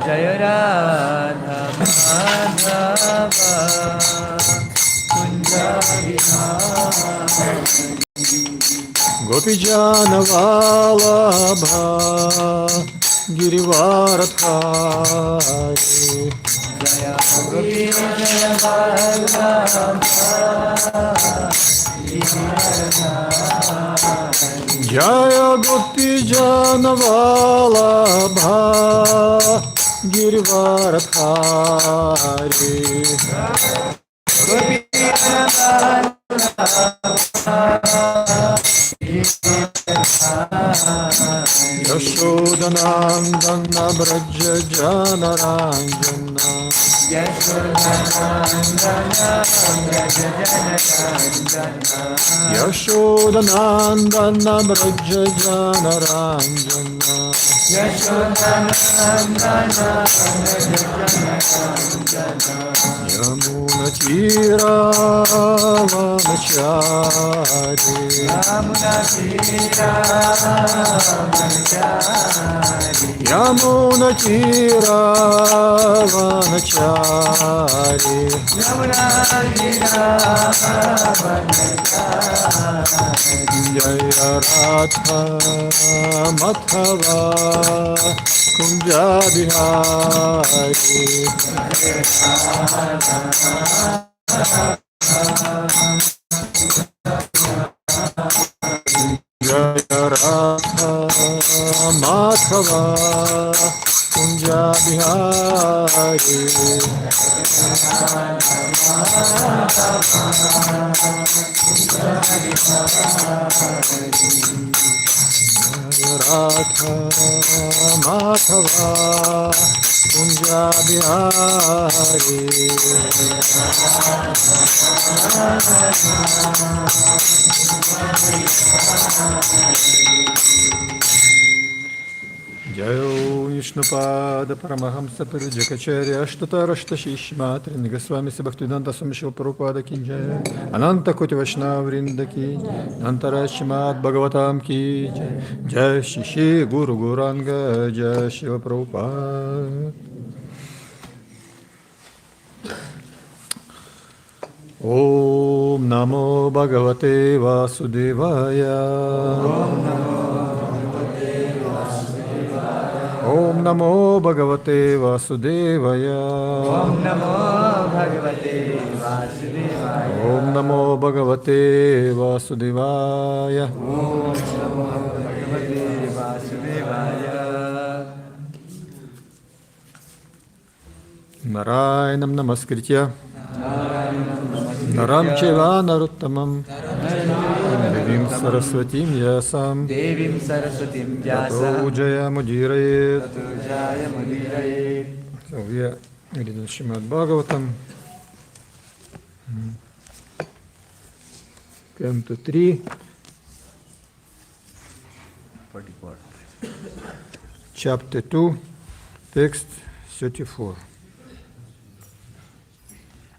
Jaya Radha Madhava Kunja Vihari Gopijana Vallabha Girivaradhari Jaya Gopijana Vallabha Girivaradhari Jaya Gopijana Vallabha Girivaradhari Yashodanandana Braja Jana Ranjana Yashodanandana Braja Jana Ranjana Yamuna Tira Vanachari Yamuna Tira Vanachari Jaya Radha Madhava Kunja Vihari Jaya Radha Madhava Kunja Vihari Radha Madhava Kunja Vihari Jayo Vishnupada Paramahamsa Parijakacharya Ashtatarashta Shishmatrin Goswami Bhaktivedanta Swami Prabhupada ki jai Ananta Koti Vaishnava Vrinda ki Antara Śrīmad-Bhāgavatam ki jai Jai Shishi Guru Guranga Jai Shiva Prabhupada Om Namo Bhagavate Vasudevaya Om Namo Bhagavate Vasudevaya Om Namo Bhagavate Vasudevaya Om Namo Bhagavate Vasudevaya Om Namo Bhagavate Vasudevaya Narayanam Namaskritya Naram Chaiva Narottamam Devim Saraswatim Vyasam Devim Saraswatim Tato Vyasam Jayamudhirayet. Tato Jayamudhirayet. So we are reading Śrīmad-Bhāgavatam, Canto 3, Chapter 2, Text 34.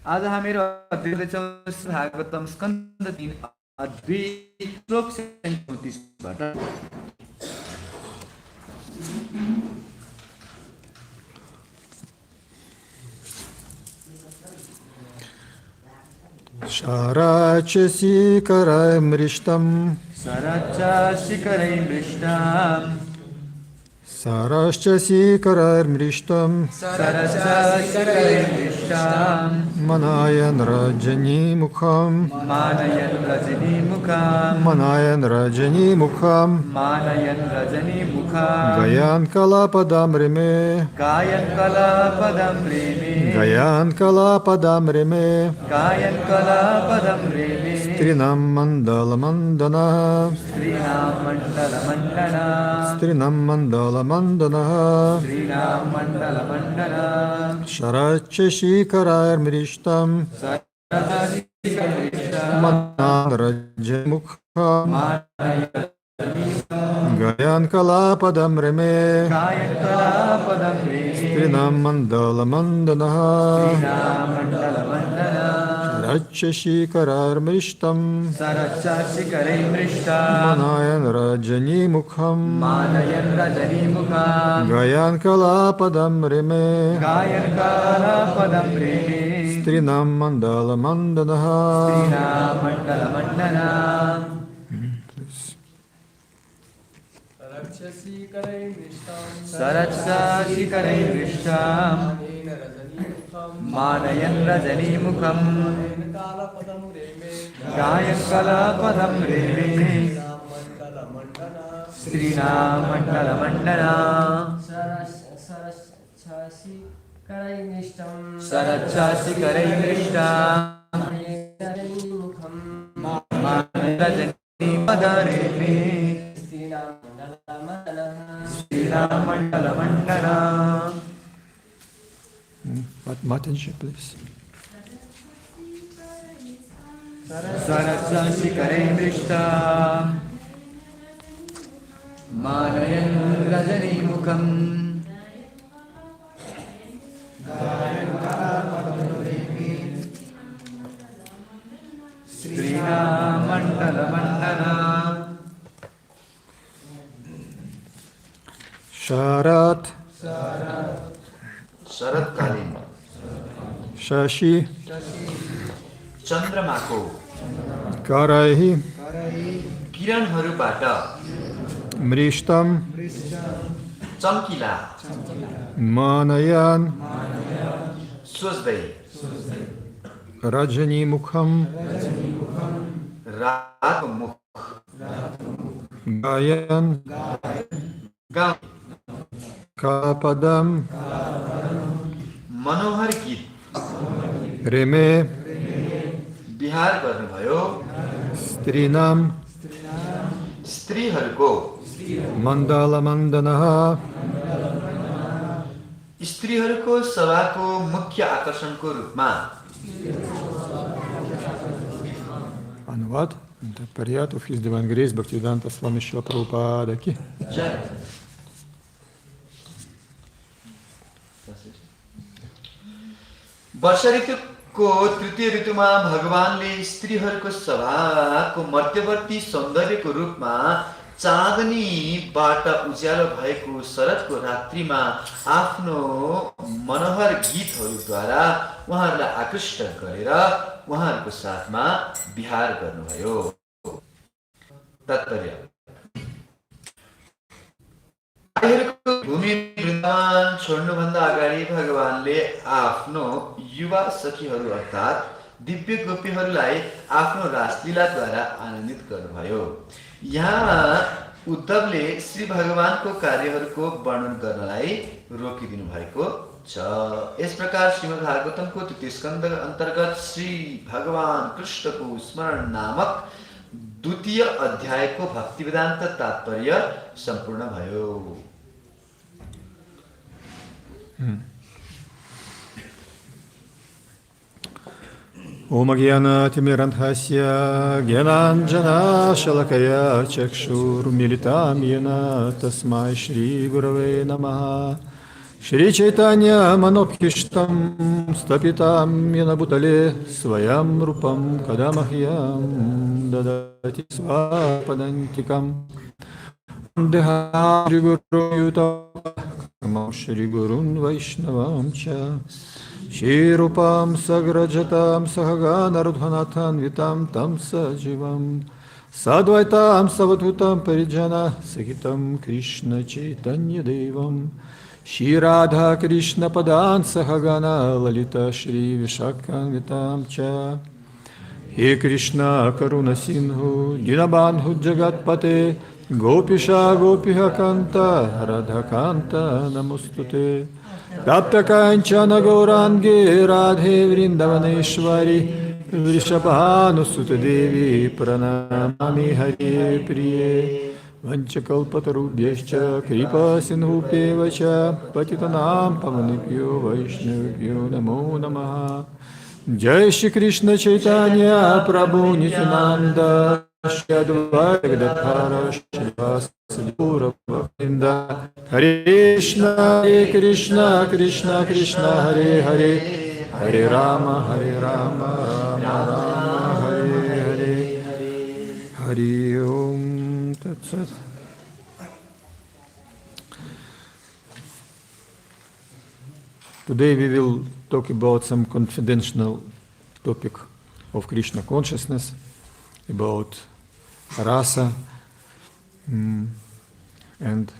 आज हामीहरू अध्ययन गर्दैछौँ भागवतम स्कन्द 3 अध्याय श्लोक 34 बाट śarac-chaśi-karair mṛṣṭaṁ śarac-chaśi-karair mṛṣṭaṁ śarac-chaśi-karair mṛṣṭaṁ śarac-chaśi-karair mṛṣṭaṁ mānayan rajanī-mukham mānayan rajanī-mukham mānayan rajanī-mukham mānayan rajanī-mukham gāyan kala-padaṁ reme gāyan kala-padaṁ reme gāyan kala-padaṁ reme gāyan kala-padaṁ reme strīṇāṁ maṇḍala-maṇḍanaḥ strīṇāṁ maṇḍala-maṇḍanaḥ strīṇāṁ maṇḍala-maṇḍanaḥ strīṇāṁ maṇḍala-maṇḍanaḥ śarac-chaśi-karair mṛṣṭaṁ mānayan rajanī-mukham gāyan kala-padaṁ reme gāyan kala-padaṁ reme strīṇāṁ maṇḍala-maṇḍanaḥ strīṇāṁ maṇḍala-maṇḍanaḥ śarac-chaśi-karair mṛṣṭaṁ śarac-chaśi-karair mṛṣṭaṁ mānayan rajanī-mukham mānayan rajanī-mukham gāyan kala-padaṁ reme gāyan kala-padaṁ reme strīṇāṁ maṇḍala-maṇḍanaḥ strīṇāṁ maṇḍala-maṇḍanaḥ śarac-chaśi-karair mṛṣṭaṁ mānayan rajanī-mukham gāyan kala-padaṁ reme strīṇāṁ maṇḍala-maṇḍanaḥ śarac-chaśi-karair mṛṣṭaṁ mānayan rajanī-mukham strīṇāṁ maṇḍala-maṇḍanaḥ. Matanji, please. śarac-chaśi-karair mṛṣṭaṁ mānayan rajanī-mukham strīṇāṁ maṇḍala-maṇḍanaḥ. Śarac शरतकालीन chaśi चन्द्रमाको karair किरणहरूबाट mṛṣṭaṁ चम्किला mānayan सोच्दै rajanī-mukham रातको मुख gāyan गाउँ kala-padaṁ मनोहर गीत reme Bihar गर्नुभयो strīṇāṁ स्त्रीहरूको maṇḍala-maṇḍanaḥ स्त्रीहरूको सभाको मुख्य आकर्षणको रूपमा Anuvad, interpretado of His Divine Grace Bhaktivedanta Swami Śrīla Prabhupada aqui. जय वर्षा ऋतुको तृतीय ऋतुमा भगवानले स्त्रीहरूको सभाको मध्यवर्ती सौन्दर्यको रूपमा चाँदनीबाट उज्यालो भएको शरदको रात्रिमा आफ्नो मनोहर गीतहरूद्वारा उहाँहरूलाई आकृष्ट गरेर उहाँहरूको साथमा विहार गर्नुभयो। तात्पर्य भूमि वृन्दावन छोड्नुभन्दा अगाडि भगवानले आफ्नो युवा सखीहरू अर्थात् दिव्य गोपीहरूलाई आफ्नो रासलीलाद्वारा आनन्दित गर्नुभयो। यहाँ उद्धवले श्री भगवानको कार्यहरूको वर्णन गर्नलाई रोकिदिनु भएको छ। यस प्रकार श्रीमद्-भागवतमको 3 स्कन्द अन्तर्गत श्री भगवान कृष्णको स्मरण नामक 2य अध्यायको भक्तिवेदान्त तात्पर्य सम्पूर्ण भयो। Om Gyānatimirandhasya Gyānanjana Shalakaya Chakshur Militam Yena Tasmai Shri Gurave Namaha Shri Chaitanya Manobhishtam Stapitam Yena Bhutale Svayam Rupam Kadamahyam Dadati Svapadantikam Deha Shri Guru Yutama Shri Gurun Vaishnavam Cha Shri Rupam Sagrajatam Sahaganarudhanathan Vitam Tam Sajivam Sadvaitam Savadhutam Parijana Sahitam Krishna Chaitanya Devam Shri Radha Krishna Padan Sahagana Lalita Shri Vishakhan Vitam Cha He Krishna Karuna Sindhu Dinabandhu Jagatpate Gopisha Gopiha Kanta Radha Kanta Namostute Tapta Kanchana Gaurangi Radhe Vṛndāvaneshwari Vrishabhanusute Devi Pranamami Hare Priye Vanchakalpatarubhyascha Kripa Sindhupevacha Patitanam Pavanibhyo Vaishnavibhyo Namo Namaha Jai Shri Krishna Chaitanya Prabhu Nityananda Shri Advaita Gadadhara Shri Pura Bhaktinda Hare Krishna Krishna Krishna Hare Hare Hare Rama, Hare Rama, Rama Rama, Hare Hare, Hari Om Tat Sat. Today we will talk about some confidential topic of Krishna consciousness, about rasa, and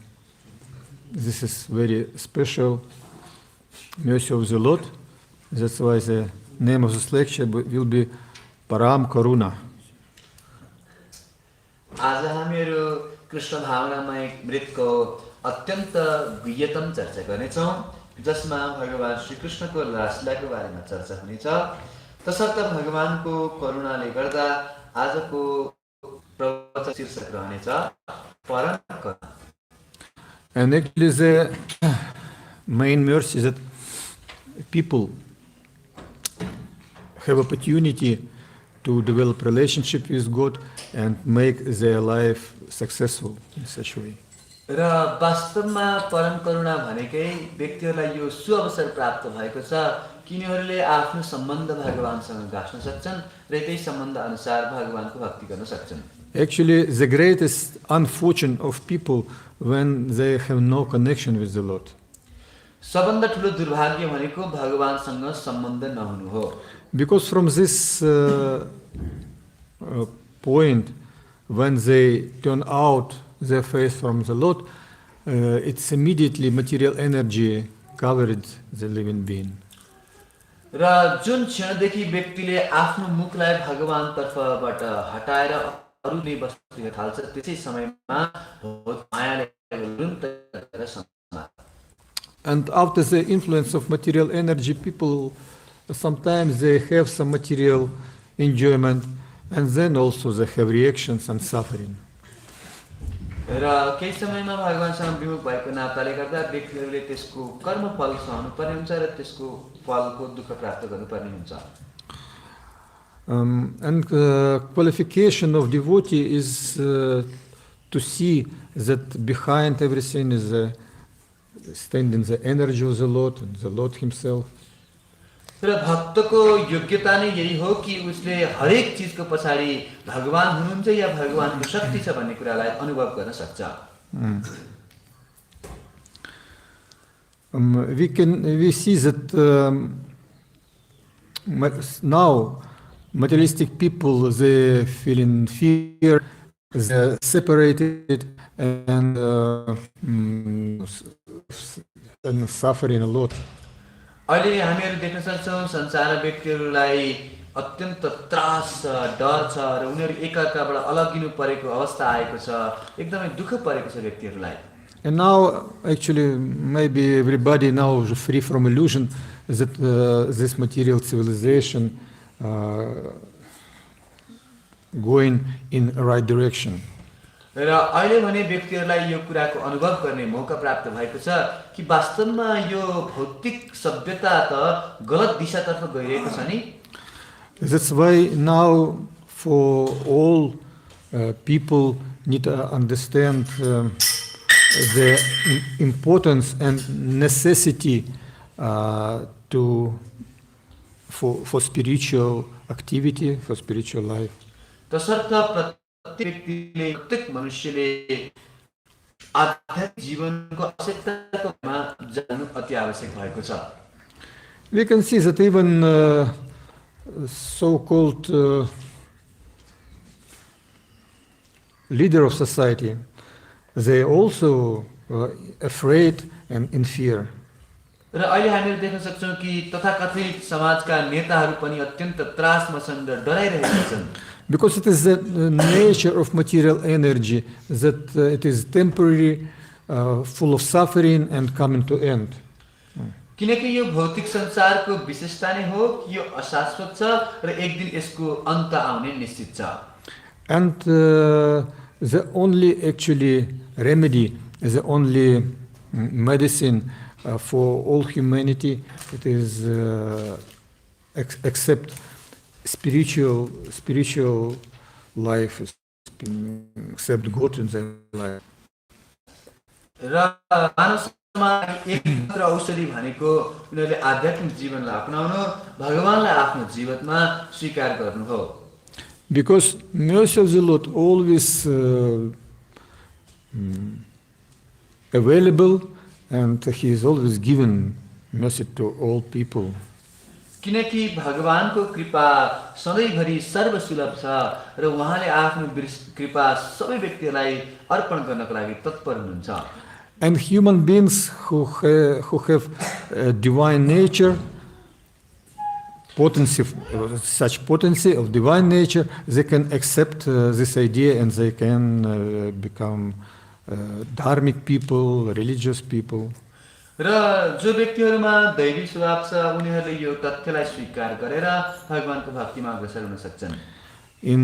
this is very special mercy of the Lord. That's why the name of this lecture will be Param Karuna. आज हामीहरू कृष्ण भावनामय मृतको अत्यन्त गुह्यतम चर्चा गर्नेछौँ, जसमा भगवान श्री कृष्णको रासलीलाको बारेमा चर्चा हुनेछ। तसर्थ भगवानको करुणाले गर्दा आजको प्रवचन शीर्षक रहनेछ परम करुणा। And actually the main mercy is that people have opportunity to develop relationship with God and make their life successful in such a way. र वास्तवमा परम करुणा भनेकै व्यक्तिहरूलाई यो सुअवसर प्राप्त भएको छ कि उनीहरूले आफ्नो सम्बन्ध भगवानसँग गाँच्न सक्छन् र त्यही सम्बन्ध अनुसार भगवानको भक्ति गर्न सक्छन्। Actually, the greatest unfortune of people when they have no connection with the Lord. सबभन्दा ठुलो दुर्भाग्य भनेको भगवानसँग सम्बन्ध नहुनु हो। Because from this point, when they turn out their face from the Lord, it's immediately material energy covered the living being. र जुन क्षणदेखि व्यक्तिले आफ्नो मुखलाई भगवानतर्फबाट हटाएर अरूले वस्तु हेर्न थाल्छ, त्यसै समयमा मायाले रुन्त गरेर समात्छ। And after the influence of material energy, people sometimes they have some material enjoyment, and then also they have reactions and suffering. र केही समयमा भगवानसँग विमुख भएको नाताले गर्दा व्यक्तिहरूले त्यसको कर्मफल सहनु पर्ने हुन्छ र त्यसको फलको दुःख प्राप्त गर्नुपर्ने हुन्छ। And qualification of devotee is to see that behind everything is standing the energy of the Lord and the Lord Himself. र भक्तको योग्यता नै यही हो कि उसले हरेक चिजको पछाडि भगवान हुनुहुन्छ या भगवानको शक्ति छ भन्ने कुरालाई अनुभव गर्न सक्छ। We see that now materialistic people, they feel in fear, they're separated and suffering a lot. अहिले हामीहरू देख्न सक्छौँ संसार व्यक्तिहरूलाई अत्यन्त त्रास छ, डर छ र उनीहरू एकअर्काबाट अलगिनु परेको अवस्था आएको छ, एकदमै दुःख परेको छ व्यक्तिहरूलाई। And now actually maybe everybody now is free from illusion that this material civilization going in the right direction. र अहिले भने व्यक्तिहरूलाई यो कुराको अनुभव गर्ने मौका प्राप्त भएको छ कि वास्तवमा यो भौतिक सभ्यता त गलत दिशातर्फ गइरहेको छ नि। That's why now for all people need to understand the importance and necessity for spiritual activity, for spiritual life. तसर्थ प्रत्येक व्यक्तिले, प्रत्येक मनुष्यले आध्यात्मिक जीवनको आवश्यकतामा जानु अति आवश्यक भएको छ। We can see that even so-called leader of society, they also afraid and in fear. र अहिले हामीले देख्न सक्छौँ कि तथाकथित समाजका नेताहरू पनि अत्यन्त त्रासमा छन् र डराइरहेका छन्। Because it is the nature of material energy that it is temporary, full of suffering and coming to end. किनकि यो भौतिक संसारको विशेषता नै हो कि यो अशाश्वत छ र एक दिन यसको अन्त आउने निश्चित छ। And the only actually remedy, the only medicine for all humanity, it is accept spiritual life, accept God in their life. र मानव एक मात्र औषधि भनेको उनीहरूले आध्यात्मिक जीवनलाई अपनाउनु, भगवानलाई आफ्नो जीवनमा स्वीकार गर्नु हो। Because mercy of the Lord always available, and He is always given mercy to all people. किनकि भगवानको कृपा सधैँभरि सर्वसुलभ छ र उहाँले आफ्नो कृपा सबै व्यक्तिहरूलाई अर्पण गर्नको लागि तत्पर हुनुहुन्छ। And human beings who have divine nature, such potency of divine nature, they can accept this idea and they can become dharmic people, religious people. र जो व्यक्तिहरूमा दैवी स्वभाव छ उनीहरूले यो तथ्यलाई स्वीकार गरेर भगवानको भक्तिमा अग्रसर हुन सक्छन्। In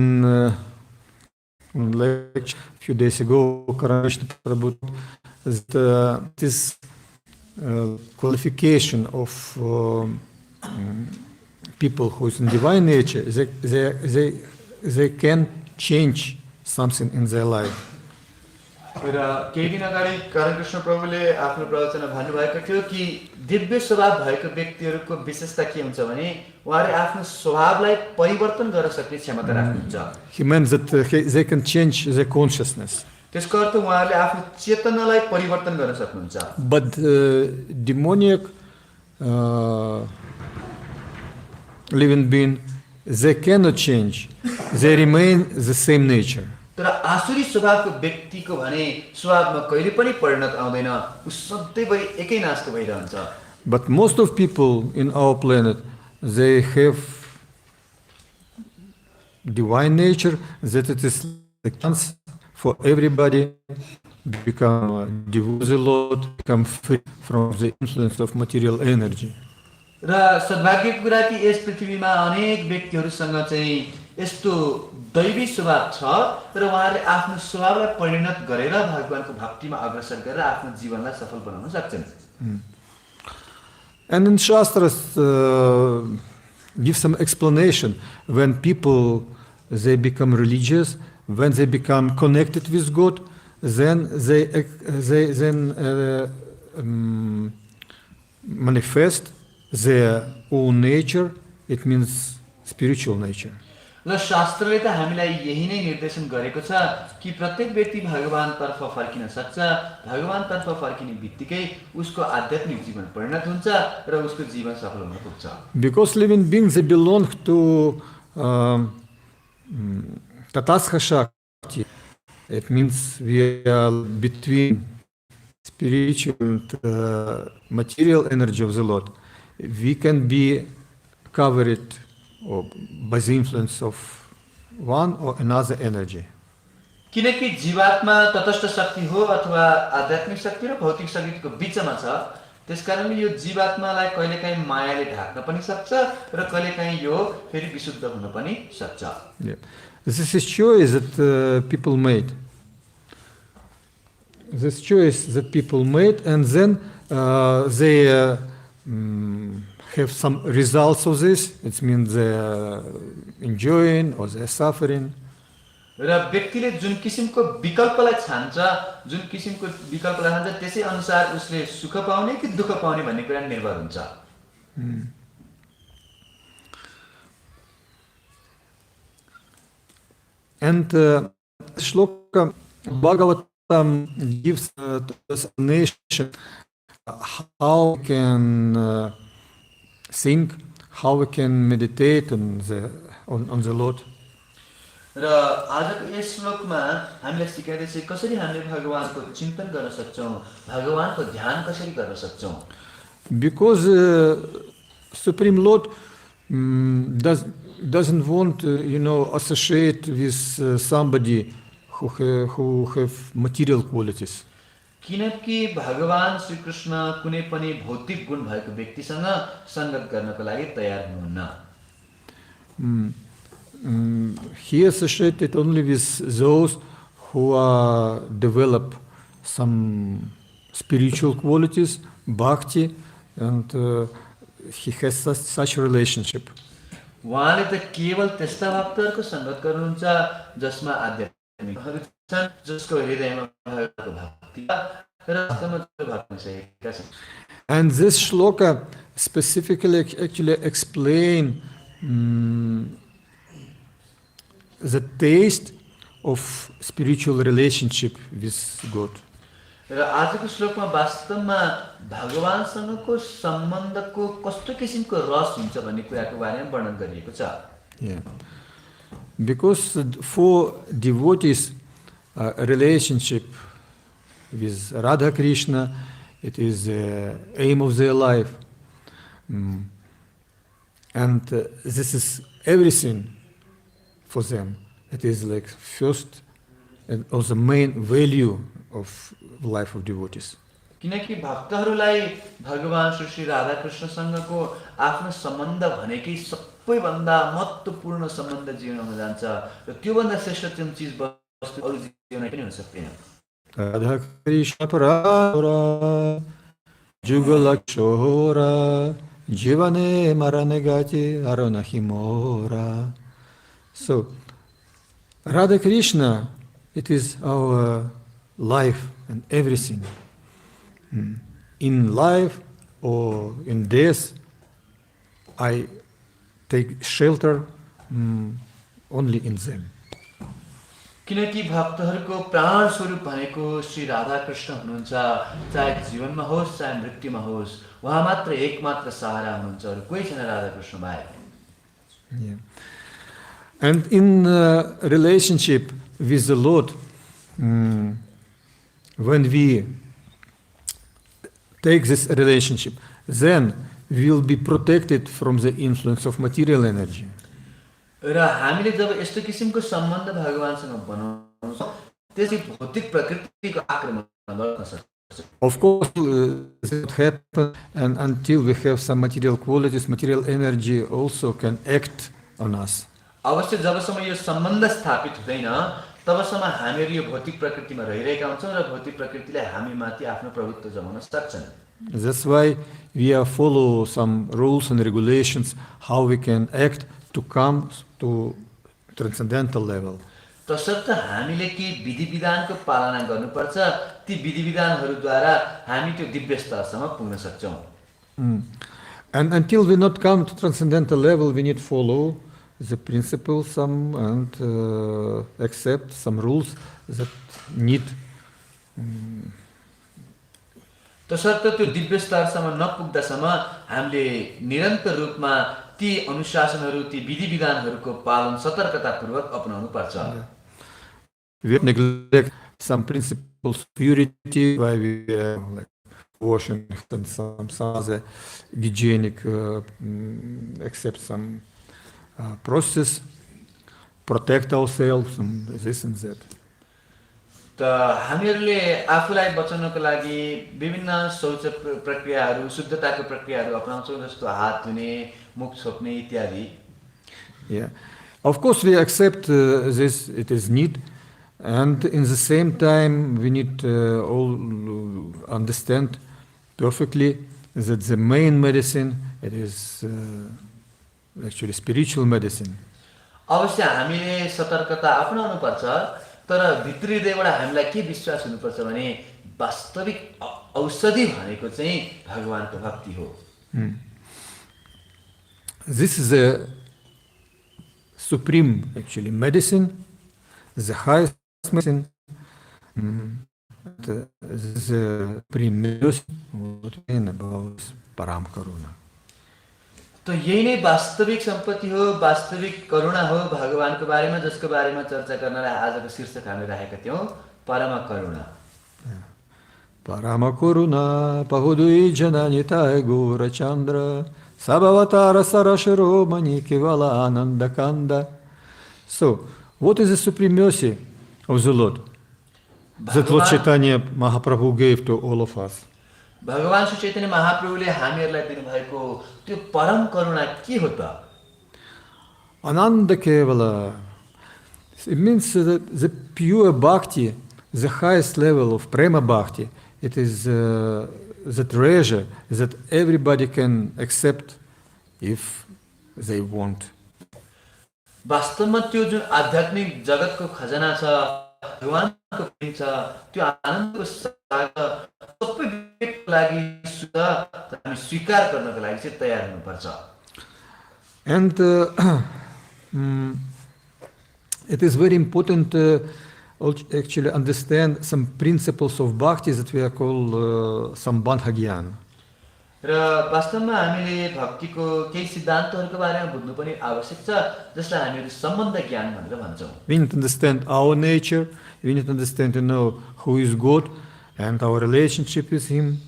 lecture a few days ago, Karuna this qualification of people who is in divine nature, they can change something in their life. र केही दिन अगाडि कृष्ण प्रभुले आफ्नो प्रवचनमा भन्नुभएको थियो कि दिव्य स्वभाव भएको व्यक्तिहरूको विशेषता के हुन्छ भने उहाँले आफ्नो स्वभावलाई परिवर्तन गर्न सक्ने क्षमता राख्नुहुन्छ। He meant that they can change their consciousness. त्यसको अर्थ उहाँले आफ्नो चेतनालाई परिवर्तन गर्न सक्नुहुन्छ। But demoniac living being, they cannot change. They remain the same nature. तर आसुरी स्वभावको व्यक्तिको भने स्वभावमा कहिले पनि परिणत आउँदैन, उ सधैँभरि एकै नासको भइरहन्छ। But most of people in our planet, they have divine nature, that it is the chance for everybody become devoted to the Lord, become free from the influence of material energy. र सद्भाग्यको कुरा कि यस पृथ्वीमा अनेक व्यक्तिहरूसँग चाहिँ यस्तो दैवी स्वभाव छ र उहाँहरूले आफ्नो स्वभावलाई परिणत गरेर भगवानको भक्तिमा अग्रसर गरेर आफ्नो जीवनलाई सफल बनाउन सक्छन्। And in Shastras give some explanation when people they become religious, when they become connected with God, then they manifest their own nature. It means spiritual nature. र शास्त्रले त हामीलाई यही नै निर्देशन गरेको छ कि प्रत्येक व्यक्ति भगवानतर्फ फर्किन सक्छ, भगवानतर्फ फर्किने बित्तिकै उसको आध्यात्मिक जीवन परिणत हुन्छ र उसको जीवन सफल हुन पुग्छ। Because living beings they belong to Tathastha Shakti. It means we are between spiritual and material energy of the Lord. We can be covered by the influence of one or another energy. किनकि जीवात्मा तटस्थ शक्ति हो अथवा आध्यात्मिक शक्ति र भौतिक शक्तिको बीचमा छ, त्यसकारणले यो जीवात्मालाई कहिलेकाहीँ मायाले ढाक्न पनि सक्छ र कहिलेकाहीँ यो फेरि विशुद्ध हुन पनि सक्छ। This is choice that people made. This choice that people made, and then they have some results of this. It means they are enjoying or they are suffering. र व्यक्तिले जुन किसिमको विकल्पलाई छान्छ, जुन किसिमको विकल्पलाई छान्छ त्यसै अनुसार उसले सुख पाउने कि दुःख पाउने भन्ने कुरा निर्भर हुन्छ। And Shloka Bhagavatam gives to us a nation how we can think, how we can meditate on the Lord. र आजको यस श्लोकमा हामीलाई सिकाइदैछ कसरी हामीले भगवानको चिन्तन गर्न सक्छौं, भगवानको ध्यान कसरी गर्न सक्छौं। Because Supreme Lord doesn't want associate with somebody who have material qualities. किनकि भगवान श्री कृष्ण कुनै पनि भौतिक गुण भएको व्यक्तिसँग संगत गर्नको लागि तयार हुनुहुन्न। He associated only with those who develop some spiritual qualities, bhakti, and he has such relationship. उहाँले त केवल त्यस्ता भक्तहरूको संगत गर्नुहुन्छ जसमा आध्यात्मिकहरू छन्, जसको हृदयमा भएको भक्ति र वास्तवमा भक्ति सकेका छन्। And this shloka specifically actually explain the taste of spiritual relationship with God. र आजको श्लोकमा वास्तवमा भगवानसँगको सम्बन्धको कस्तो किसिमको रस हुन्छ भन्ने कुराको बारेमा वर्णन गरिएको छ। Yeah. Because for devotees, a relationship with Radha Krishna, it is the aim of their life. And this is everything for them. It is like first and also main value of life of devotees. किनकि भक्तहरूलाई भगवान श्री राधा कृष्णसँगको आफ्नो सम्बन्ध भनेकै सबैभन्दा महत्त्वपूर्ण सम्बन्ध जीवनमा जान्छ र त्योभन्दा श्रेष्ठ चिज वस्तु अरू जीवनमा पनि हुन सक्दैन। राधा कृष्ण परारा जुगल छोरा जीवने मरने गति हरो नहि मोरा. So Radha Krishna, it is our life and everything. In life or in death, I take shelter only in them. किनकि भक्तहरूको प्राण स्वरूप भनेको श्री राधा कृष्ण हुनुहुन्छ। चाहे जीवनमा होस् चाहे मृत्युमा होस् उहाँ मात्र एकमात्र सहारा हुनुहुन्छ, अरू कोही छैन राधा कृष्ण बाहेक। Yeah. And in relationship with the Lord, when we take this relationship, then we will be protected from the influence of material energy. र हामीले जब यस्तो किसिमको सम्बन्ध भगवानसँग बनाउँछौँ त्यसै भौतिक प्रकृतिको आक्रमण गर्न सक्छ। Of course, that happens, and until we have some material qualities, material energy also can act on us. अवश्य जबसम्म यो सम्बन्ध स्थापित हुँदैन तबसम्म हामीहरू यो भौतिक प्रकृतिमा रहिरहेका हुन्छौँ र भौतिक प्रकृतिले हामीमाथि आफ्नो प्रभुत्व जमाउन सक्छन्। That's why we follow some rules and regulations how we can act to come to transcendental level. तसर्थ हामीले के विधि विधानको पालना गर्नुपर्छ, ती विधि विधानहरूद्वारा हामी त्यो दिव्य स्तरसम्म पुग्न सक्छौँ। And until we not come to transcendental level, we need follow the principles and accept some rules that need. तसर्थ त्यो दिव्य स्तरसम्म नपुग्दासम्म हामीले निरन्तर रूपमा ती अनुशासनहरू ती विधि विधानहरूको पालन सतर्कतापूर्वक अपनाउनु पर्छ। We neglect some principles of purity by we like washing and some other hygienic accept some process, protect ourselves and this and that. त हामीहरूले आफूलाई बचाउनको लागि विभिन्न शौच प्रक्रियाहरू शुद्धताको प्रक्रियाहरू अपनाउँछौँ, जस्तो हात धुने, मुख छोप्ने इत्यादि। Yeah, of course we accept this, it is need, and in the same time we need all understand perfectly that the main medicine it is actually spiritual medicine. अवश्य हामीले सतर्कता अपनाउनु पर्छ, तर भित्री हृदयबाट हामीलाई के विश्वास हुनुपर्छ भने वास्तविक औषधि भनेको चाहिँ भगवानको भक्ति हो। This is the supreme actually medicine, the highest medicine, the supreme medicine about Param Karuna. तो यही नै वास्तविक सम्पत्ति हो, वास्तविक करुणा हो भगवानको बारेमा, जसको बारेमा चर्चा गर्नलाई आजको शीर्षक हामीले राखेका थियौँ, परम करुणा। परम करुणा पहुदुई जननिताय गौर चन्द्र sabhavatara sarashiromani kevala ananda kanda. So, what is the supreme mercy of the Lord that Lord Chaitanya Mahaprabhu gave to all of us? भगवान श्री चैतन्य महाप्रभुले हामीहरूलाई दिनुभएको त्यो परम करुणा के हो त? Ananda Kevala. It means that the pure bhakti, the highest level of prema bhakti, it is the treasure that everybody can accept if they want. वास्तवमा त्यो जुन आध्यात्मिक जगतको खजाना छ, भगवान पनि छ त्यो आनन्दको सागर सबै व्यक्तिको लागि सुधा हामी स्वीकार गर्नको लागि चाहिँ तयार हुनुपर्छ And it is very important actually understand some principles of bhakti that we are called sambandha gyan. र वास्तवमा हामीले भक्तिको केही सिद्धान्तहरूको बारेमा बुझ्नु पनि आवश्यक छ जसलाई हामीहरू सम्बन्ध ज्ञान भनेर भन्छौँ We need to understand our nature, we need to understand to know who is God and our relationship with Him.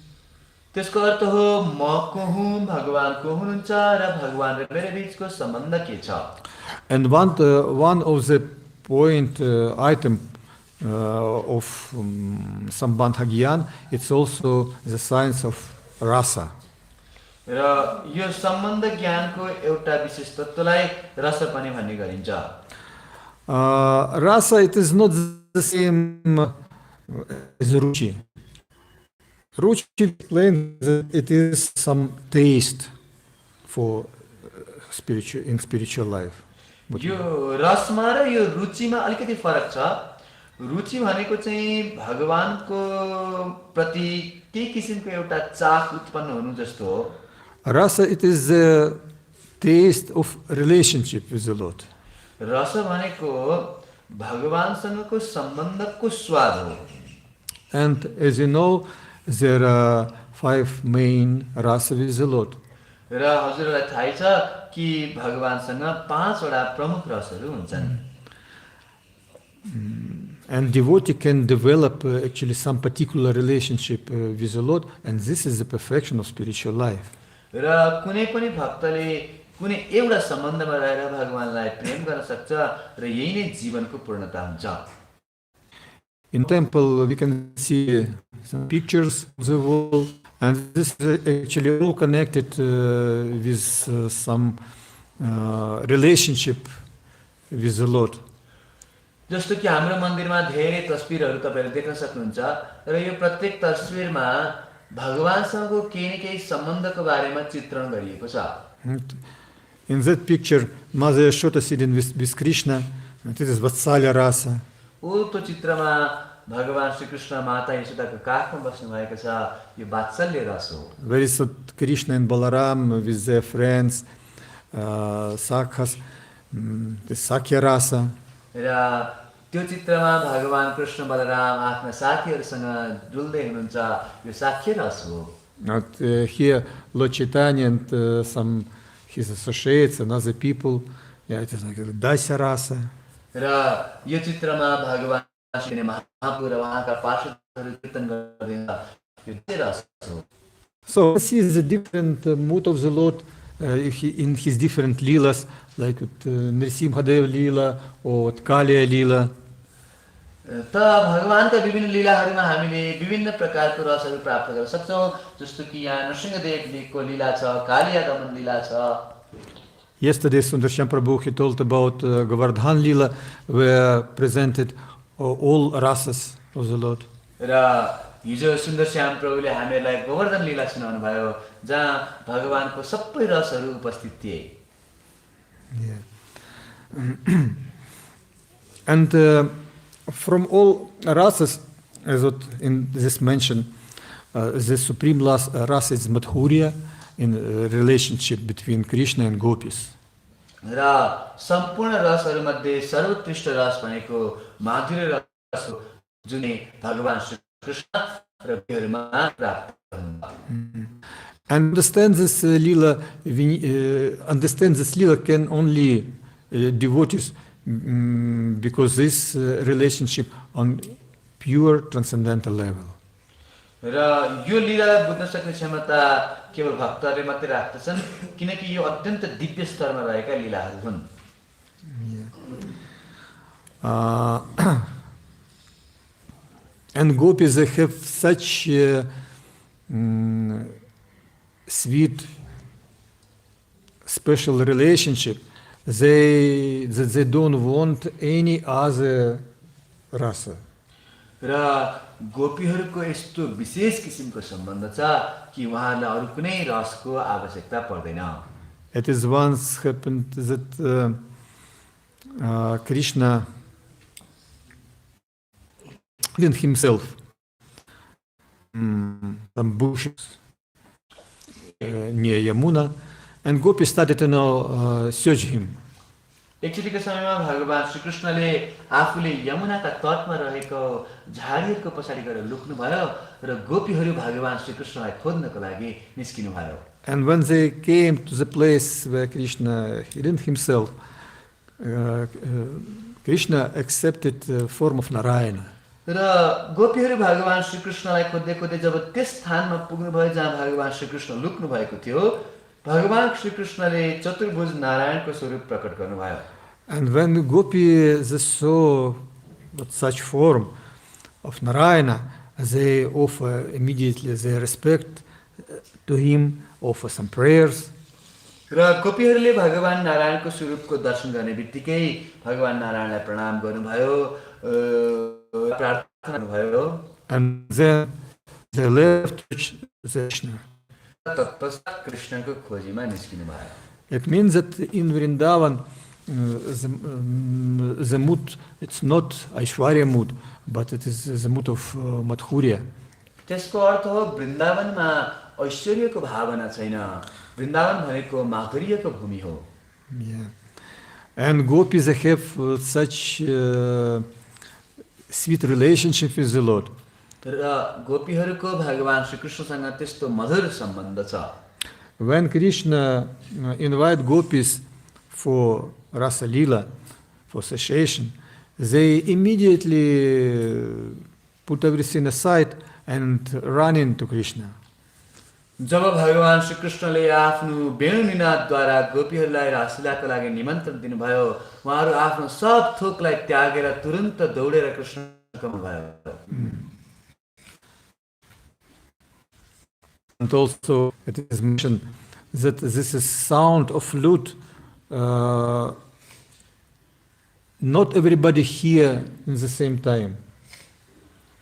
त्यसको अर्थ हो म को हुँ भगवान को हुनुहुन्छ र भगवान र मेरो बीचको सम्बन्ध के छ And one of the point item of sambandha gyan, it's also the science of rasa. र यो सम्बन्ध ज्ञानको एउटा विशेष तत्त्वलाई रस पनि भन्ने गरिन्छ Rasa, it is not the same as ruchi. Ruchi explains that it is some taste for in spiritual life. यो रसमा र यो रुचिमा अलिकति फरक छ रुचि भनेको चाहिँ भगवानको प्रति केही किसिमको एउटा चाख उत्पन्न हुनु जस्तो हो Rasa, it is the taste of relationship with the Lord. रस भनेको भगवानसँगको सम्बन्धको स्वाद हो And as you know, there are 5 main rasa with the Lord. र हजुरलाई थाहै छ कि भगवानसँग 5 वटा प्रमुख रसहरू हुन्छन् And devotee can develop actually some particular relationship with the Lord, and this is the perfection of spiritual life. र कुनै पनि भक्तले कुनै एउटा सम्बन्धमा रहेर भगवानलाई प्रेम गर्न सक्छ र यही नै जीवनको पूर्णता हुन्छ In temple we can see some pictures of the wall, and this is actually all connected with some relationship with the Lord. जस्तो कि हाम्रो मन्दिरमा धेरै तस्बिरहरू तपाईहरु देख्न सक्नुहुन्छ र यो प्रत्येक तस्बिरमा भगवानसँगको केही न केही सम्बन्धको बारेमा चित्रण गरिएको छ In that picture, Mother Yashoda sitting with Krishna, and this is Vatsalya rasa. उल्टो चित्रमा भगवान श्री कृष्ण माता यशोदाको काखमा बस्नु भएको छ यो वात्सल्य रस हो Where is Krishna and Balaram with their friends, Sakhas, the Sakya rasa. र त्यो चित्रमा भगवान कृष्ण बलराम आफ्ना साथीहरूसँग डुल्दै हुनुहुन्छ यो साख्य रस हो Not here, Lord Chaitanya and some his associates and other people, yeah, it is like Dasya rasa. र यो चित्रमा भगवान श्री महाप्रभु र उहाँका पार्षदहरू कीर्तन गर्दै यो चाहिँ रस हो So this is the different mood of the Lord in his different leelas, like Nrsimhadev Leela or Kaliya Leela. त भगवानका विभिन्न लीलाहरूमा हामीले विभिन्न प्रकारको रसहरू प्राप्त गर्न सक्छौं जस्तो कि यहाँ नृसिंहदेवको लीला छ कालिया दमन लीला छ Yesterday Sundarshan Prabhu he told about Govardhan Leela, where presented all rasas of the Lord. र हिजो सुन्दर श्याम प्रभुले हामीलाई गोवर्धन लीला सुनाउनु भयो जहाँ भगवानको सबै रसहरू उपस्थित थिए And from all rasas, as what in this mention, the supreme rasa is Madhurya, in relationship between Krishna and gopīs. र सम्पूर्ण रसहरूमध्ये सर्वोत्कृष्ट रस भनेको माधुर्य रस हो जुन भगवान श्री कृष्ण र गोपीहरूमा प्राप्त हुन्छ And understand this Leela can only devotees because this relationship on pure transcendental level. र यो लीला बुझ्न सक्ने क्षमता केवल भक्तहरूले मात्रै राख्दछन् किनकि यो अत्यन्त दिव्य स्तरमा रहेका लीलाहरू हुन् And gopis, they have such sweet, special relationship that they don't want any other rasa. र गोपीहरूको यस्तो विशेष किसिमको सम्बन्ध छ कि उहाँहरूलाई अरू कुनै रसको आवश्यकता पर्दैन It is once happened that Krishna hidden himself some bushes near Yamuna, and gopis started to search him. एकचोटिको समयमा भगवान श्रीकृष्णले आफूले यमुनाका तटमा रहेको झाडीहरूको पछाडि गएर लुक्नुभयो र गोपीहरू भगवान श्रीकृष्णलाई खोज्नको लागि निस्किनुभयो. And when they came to the place where Krishna hidden himself, Krishna accepted the form of Narayana. र गोपीहरू भगवान श्रीकृष्णलाई खोज्दै खोज्दै जब त्यस स्थानमा पुग्नुभयो जहाँ भगवान श्रीकृष्ण लुक्नु भएको थियो, भगवान श्रीकृष्णले चतुर्भुज नारायणको स्वरूप प्रकट गर्नुभयो. And when the gopis saw such form of Narayana, they offer immediately their respect to him, offer some prayers. र गोपीहरूले भगवान नारायणको स्वरूपको दर्शन गर्ने बित्तिकै भगवान नारायणलाई प्रणाम गर्नुभयो, प्रार्थना गर्नुभयो. And then they left Krishna. तत्पश्चात कृष्णको खोजीमा निस्किनु भयो. It means that in Vṛndāvana, the mood, it's not Aishwarya mood, but it is the mood of Madhurya. त्यसको अर्थ हो वृन्दावनमा ऐश्वर्यको भावना छैन, वृन्दावन भनेको माधुर्यको भूमि हो. Yeah. And gopis have such sweet relationship with the Lord. र गोपीहरूको भगवान श्रीकृष्णसँग त्यस्तो मधुर सम्बन्ध छ. When Krishna invite gopis for rāsa-līlā, for cessation, they immediately put everything aside and run into Krishna. जब भगवान श्रीकृष्णले आफ्नो वेणुनिनादद्वारा गोपीहरूलाई रासलीलाको लागि निमन्त्रण दिनुभयो, उहाँहरू आफ्नो सब थोकलाई त्यागेर तुरन्त दौडेर कृष्णको भयो. And also it is mentioned that this is sound of flute. Not everybody hear in the same time.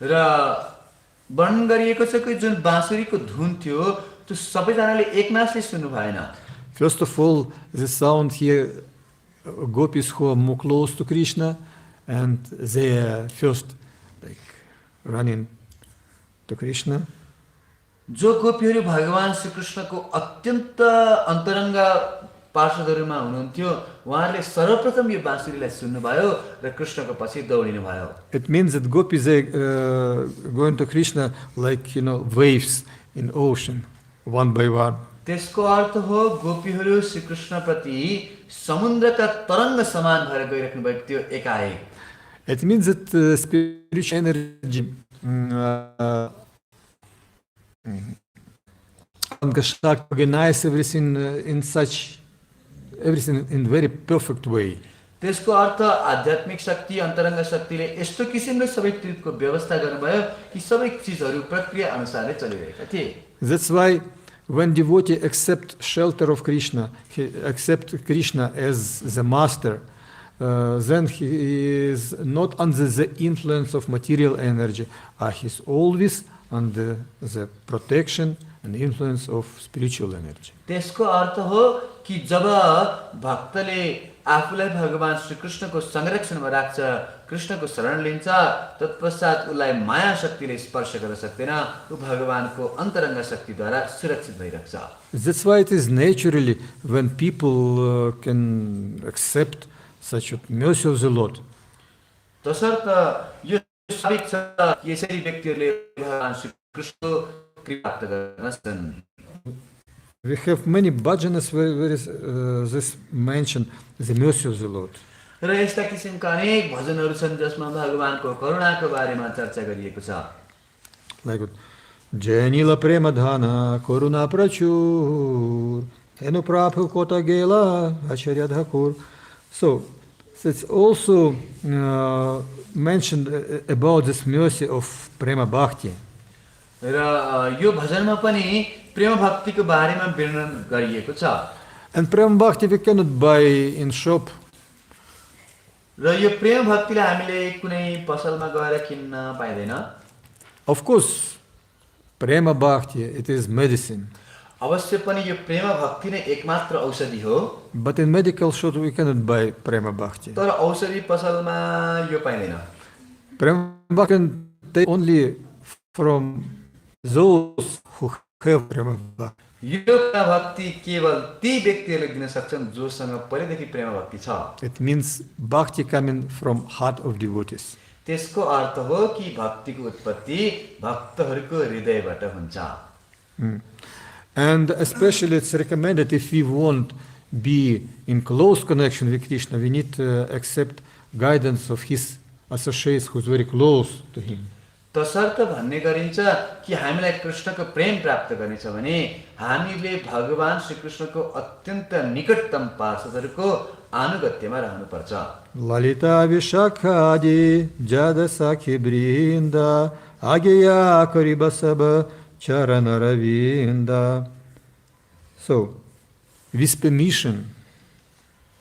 र वर्णन गरिएको छ कि जुन बाँसुरीको धुन थियो त्यो सबैजनाले एकनासले सुन्नु भएन. First of all, the sound here, gopis who are more close to Krishna, and they are first like running to Krishna. जो गोपीहरू भगवान श्रीकृष्णको अत्यन्त अन्तरङ्ग पार्षदहरूमा हुनुहुन्थ्यो, उहाँहरूले सर्वप्रथम यो बाँसुरीलाई सुन्नुभयो र कृष्णको पछि दौडिनु भयो. It means that gopis are going to Krishna like waves in ocean, one by one. त्यसको अर्थ हो गोपीहरू श्रीकृष्णप्रति समुद्रका तरङ्ग समान भएर गइराख्नु भएको थियो एकाएक. It means that spiritual energy organize everything everything in very perfect way. त्यसको अर्थ आध्यात्मिक शक्ति अन्तरङ्ग शक्तिले यस्तो किसिमले सबै चिजको व्यवस्था गर्नुभयो कि सबै चिजहरू प्रक्रिया अनुसारले चलिरहेका थिए. That's why when devotee accept shelter of Krishna, he accept Krishna as the master, then he is not under the influence of material energy. He is always under the protection and influence of spiritual energy. त्यसको अर्थ हो कि जब भक्तले आफूलाई भगवान श्रीकृष्णको संरक्षणमा राख्छ, कृष्णको शरण लिन्छ, तत्पश्चात उसलाई माया शक्तिले स्पर्श गर्न सक्दैन, ऊ भगवानको अन्तरङ्ग शक्तिद्वारा सुरक्षित भइराख्छ. That's why it is naturally when people can accept such a mercy of the Lord. तसर्थ यो स्वाभाविक छ कि यसरी व्यक्तिहरूले भगवान श्रीकृष्णको कृपा प्राप्त गर्छन्. We have many bhajanas where is this mentioned, the mercy of the Lord. र यस्ता किसिमका अनेक भजनहरू छन् जसमा भगवानको करुणाको बारेमा चर्चा गरिएको छ. Like Janila Premadhana Karuna Prachur Enu Prabhu Kota Gela Acharya Dhakur. So it's also mentioned about this mercy of Prema Bhakti. र यो भजनमा पनि प्रेम भक्तिको बारेमा वर्णन गरिएको छ. And Prema Bhakti we cannot buy in shop. र यो प्रेम भक्तिलाई हामीले कुनै पसलमा गएर किन्न पाइदैन. Of course, Prema Bhakti, it is medicine. अवश्य पनि यो प्रेम भक्ति नै एकमात्र औषधि हो. But in medical shop we cannot buy Prema Bhakti. तर औषधि पसलमा यो पाइदैन. Prema Bhakti can take only from those who have prema bhakti. यो प्रेम भक्ति केवल ती व्यक्तिहरूले दिन सक्छन् जोसँग पहिलेदेखि प्रेम भक्ति छ। It means bhakti coming from heart of devotees. त्यसको अर्थ हो कि भक्तिको उत्पत्ति भक्तहरूको हृदयबाट हुन्छ। And especially it's recommended if we want be in close connection with Krishna, we need to accept guidance of his associates who's very close to him. तसर्थ भन्ने गरिन्छ कि हामीलाई कृष्णको प्रेम प्राप्त गर्ने छ भने हामीले भगवान श्रीकृष्णको अत्यन्त निकटतम पार्षदहरूको आनुगत्यमा रहनुपर्छ। Lalita Vishakha Adi Jada Sakhi Brinda Agya Karibasaba Charana Ravinda. So, with permission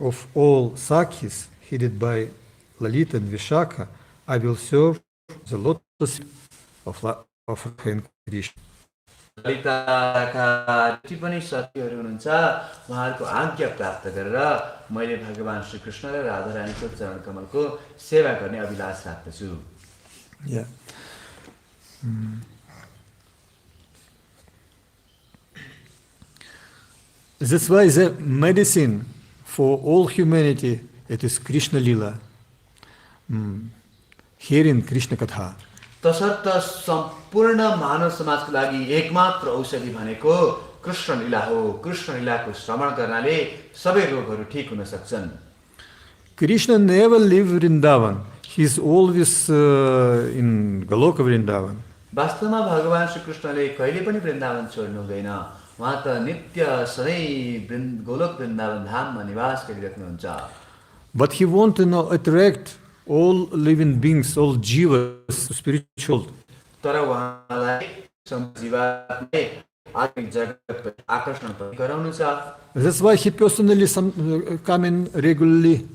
of all Sakhis headed by Lalita and Vishakha, I will serve the lotus of Krishna. ललिताका जति पनि सखीहरू हुनुहुन्छ उहाँहरूको आज्ञा प्राप्त गरेर मैले भगवान श्रीकृष्ण र राधारानीको चरण कमलको सेवा गर्ने अभिलाष राख्दछु। Yeah. That's why the medicine for all humanity, it is Krishna Lila. Hearing Krishna Katha. तसर्थ सम्पूर्ण मानव समाजको लागि एकमात्र औषधि भनेको कृष्ण लीला हो। कृष्ण लीलाको श्रवण गर्नाले सबै रोगहरू ठीक हुन सक्छन्। Krishna never lived in Vṛndāvana. He's always in Goloka Vṛndāvana. वास्तवमा भगवान श्रीकृष्णले कहिले पनि वृन्दावन छोड्नु हुँदैन। उहाँ त नित्य सधैँ गोलोक वृन्दावन धाममा निवास गरिराख्नुहुन्छ। But he wanted to attract all living beings, all jivas to spiritual. तर उहाँलाई जीवात्माले आत्मिक जगतपट्टि आकर्षण पनि गराउनु छ। That's why he personally coming regularly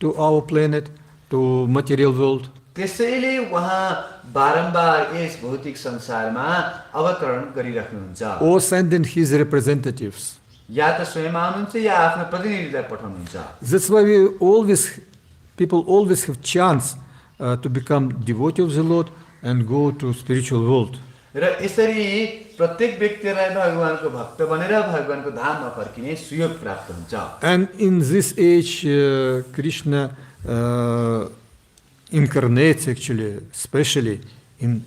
to our planet, to material world. त्यसैले उहाँ बारम्बार यस भौतिक संसारमा अवतरण गरिराख्नुहुन्छ। Or sending his representatives. या त स्वयं आउनुहुन्छ या आफ्नो प्रतिनिधिलाई पठाउनुहुन्छ। That's why people always have chance to become devotee of the Lord and go to spiritual world. र यसरी प्रत्येक व्यक्तिलाई भगवानको भक्त बनेर भगवानको धाममा फर्किने सुयोग प्राप्त हुन्छ। And in this age, Krishna incarnates actually, especially in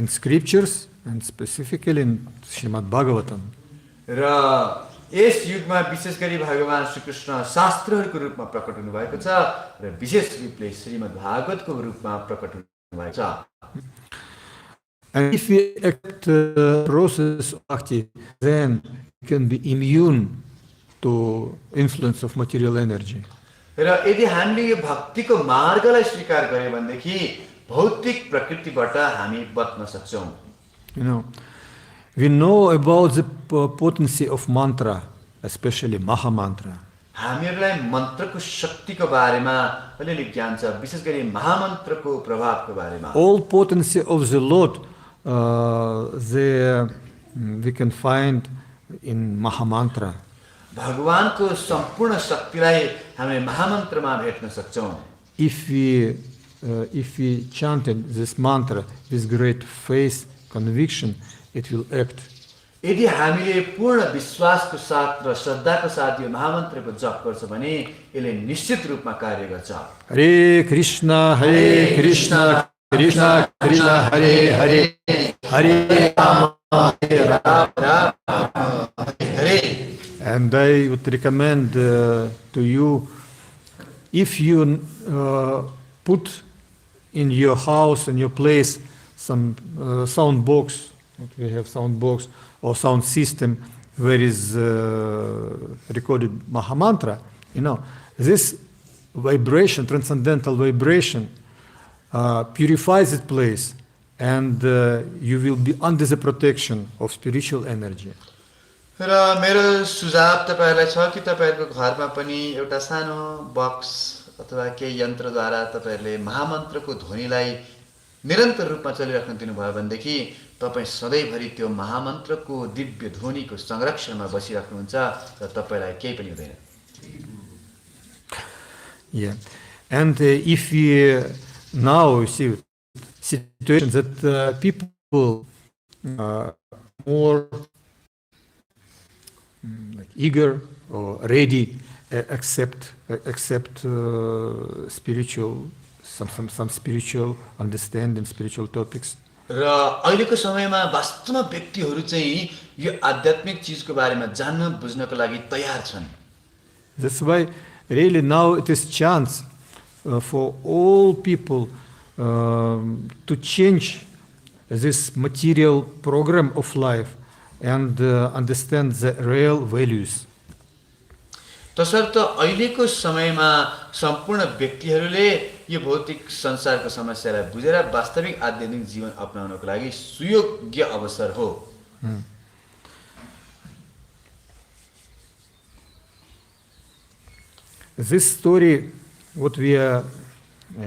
scriptures and specifically in Śrīmad-Bhāgavatam. र यस युगमा विशेष गरी भगवान श्रीकृष्ण शास्त्रहरूको रूपमा प्रकट हुनुभएको छ र विशेष रूपले श्रीमद् भागवतको रूपमा प्रकट हुनुभएको छ। And if we act process of bhakti, then we can be immune to influence of material energy. र यदि हामीले यो भक्तिको मार्गलाई स्वीकार गर्यो भनेदेखि भौतिक प्रकृतिबाट हामी बच्न सक्छौं। You know, we know about the potency of mantra, especially Maha Mantra. हामीहरूलाई मन्त्रको शक्तिको बारेमा अलिअलि ज्ञान छ, विशेष गरी महामन्त्रको प्रभावको बारेमा। All potency of the Lord, we can find in Maha Mantra. भगवानको सम्पूर्ण शक्तिलाई हामीले महामन्त्रमा भेट्न सक्छौं। If we chanted this mantra with great faith, conviction, it will act. यदि हामीले पूर्ण विश्वासको साथ र श्रद्धाको साथ यो महामन्त्रको जप गर्छ भने यसले निश्चित रूपमा कार्य गर्छ। Hare Krishna, Krishna Krishna, Hare Hare, Hare Rama, Hare Rama. And I would recommend to you, if you put in your house, in your place, some sound box, we have sound box or sound system where is recorded Mahamantra, this vibration, transcendental vibration, purifies the place, and you will be under the protection of spiritual energy. र मेरो सुझाव तपाईहरुलाई छ कि तपाईहरुको घरमा पनि एउटा सानो बक्स अथवा केही यन्त्रद्वारा तपाईहरुले महामन्त्रको ध्वनिलाई निरन्तर रूपमा चलिराख्न दिनुभयो भनेदेखि तपाई सधैँभरि त्यो महामन्त्रको दिव्य ध्वनिको संरक्षणमा बसिराख्नुहुन्छ र तपाईलाई केही पनि हुँदैन। Yeah, and if we now see situations that people more like eager or ready accept spiritual some spiritual understanding, spiritual topics. र अहिलेको समयमा वास्तवमा व्यक्तिहरू चाहिँ यो आध्यात्मिक चिजको बारेमा जान्न बुझ्नको लागि तयार छन्. That's why really now it is chance for all people to change this material program of life and understand the real values. तसर्थ अहिलेको समयमा सम्पूर्ण व्यक्तिहरूले यो भौतिक संसारको समस्यालाई बुझेर वास्तविक आध्यात्मिक जीवन अपनाउनको लागि सुयोग्य अवसर हो. This story, what we are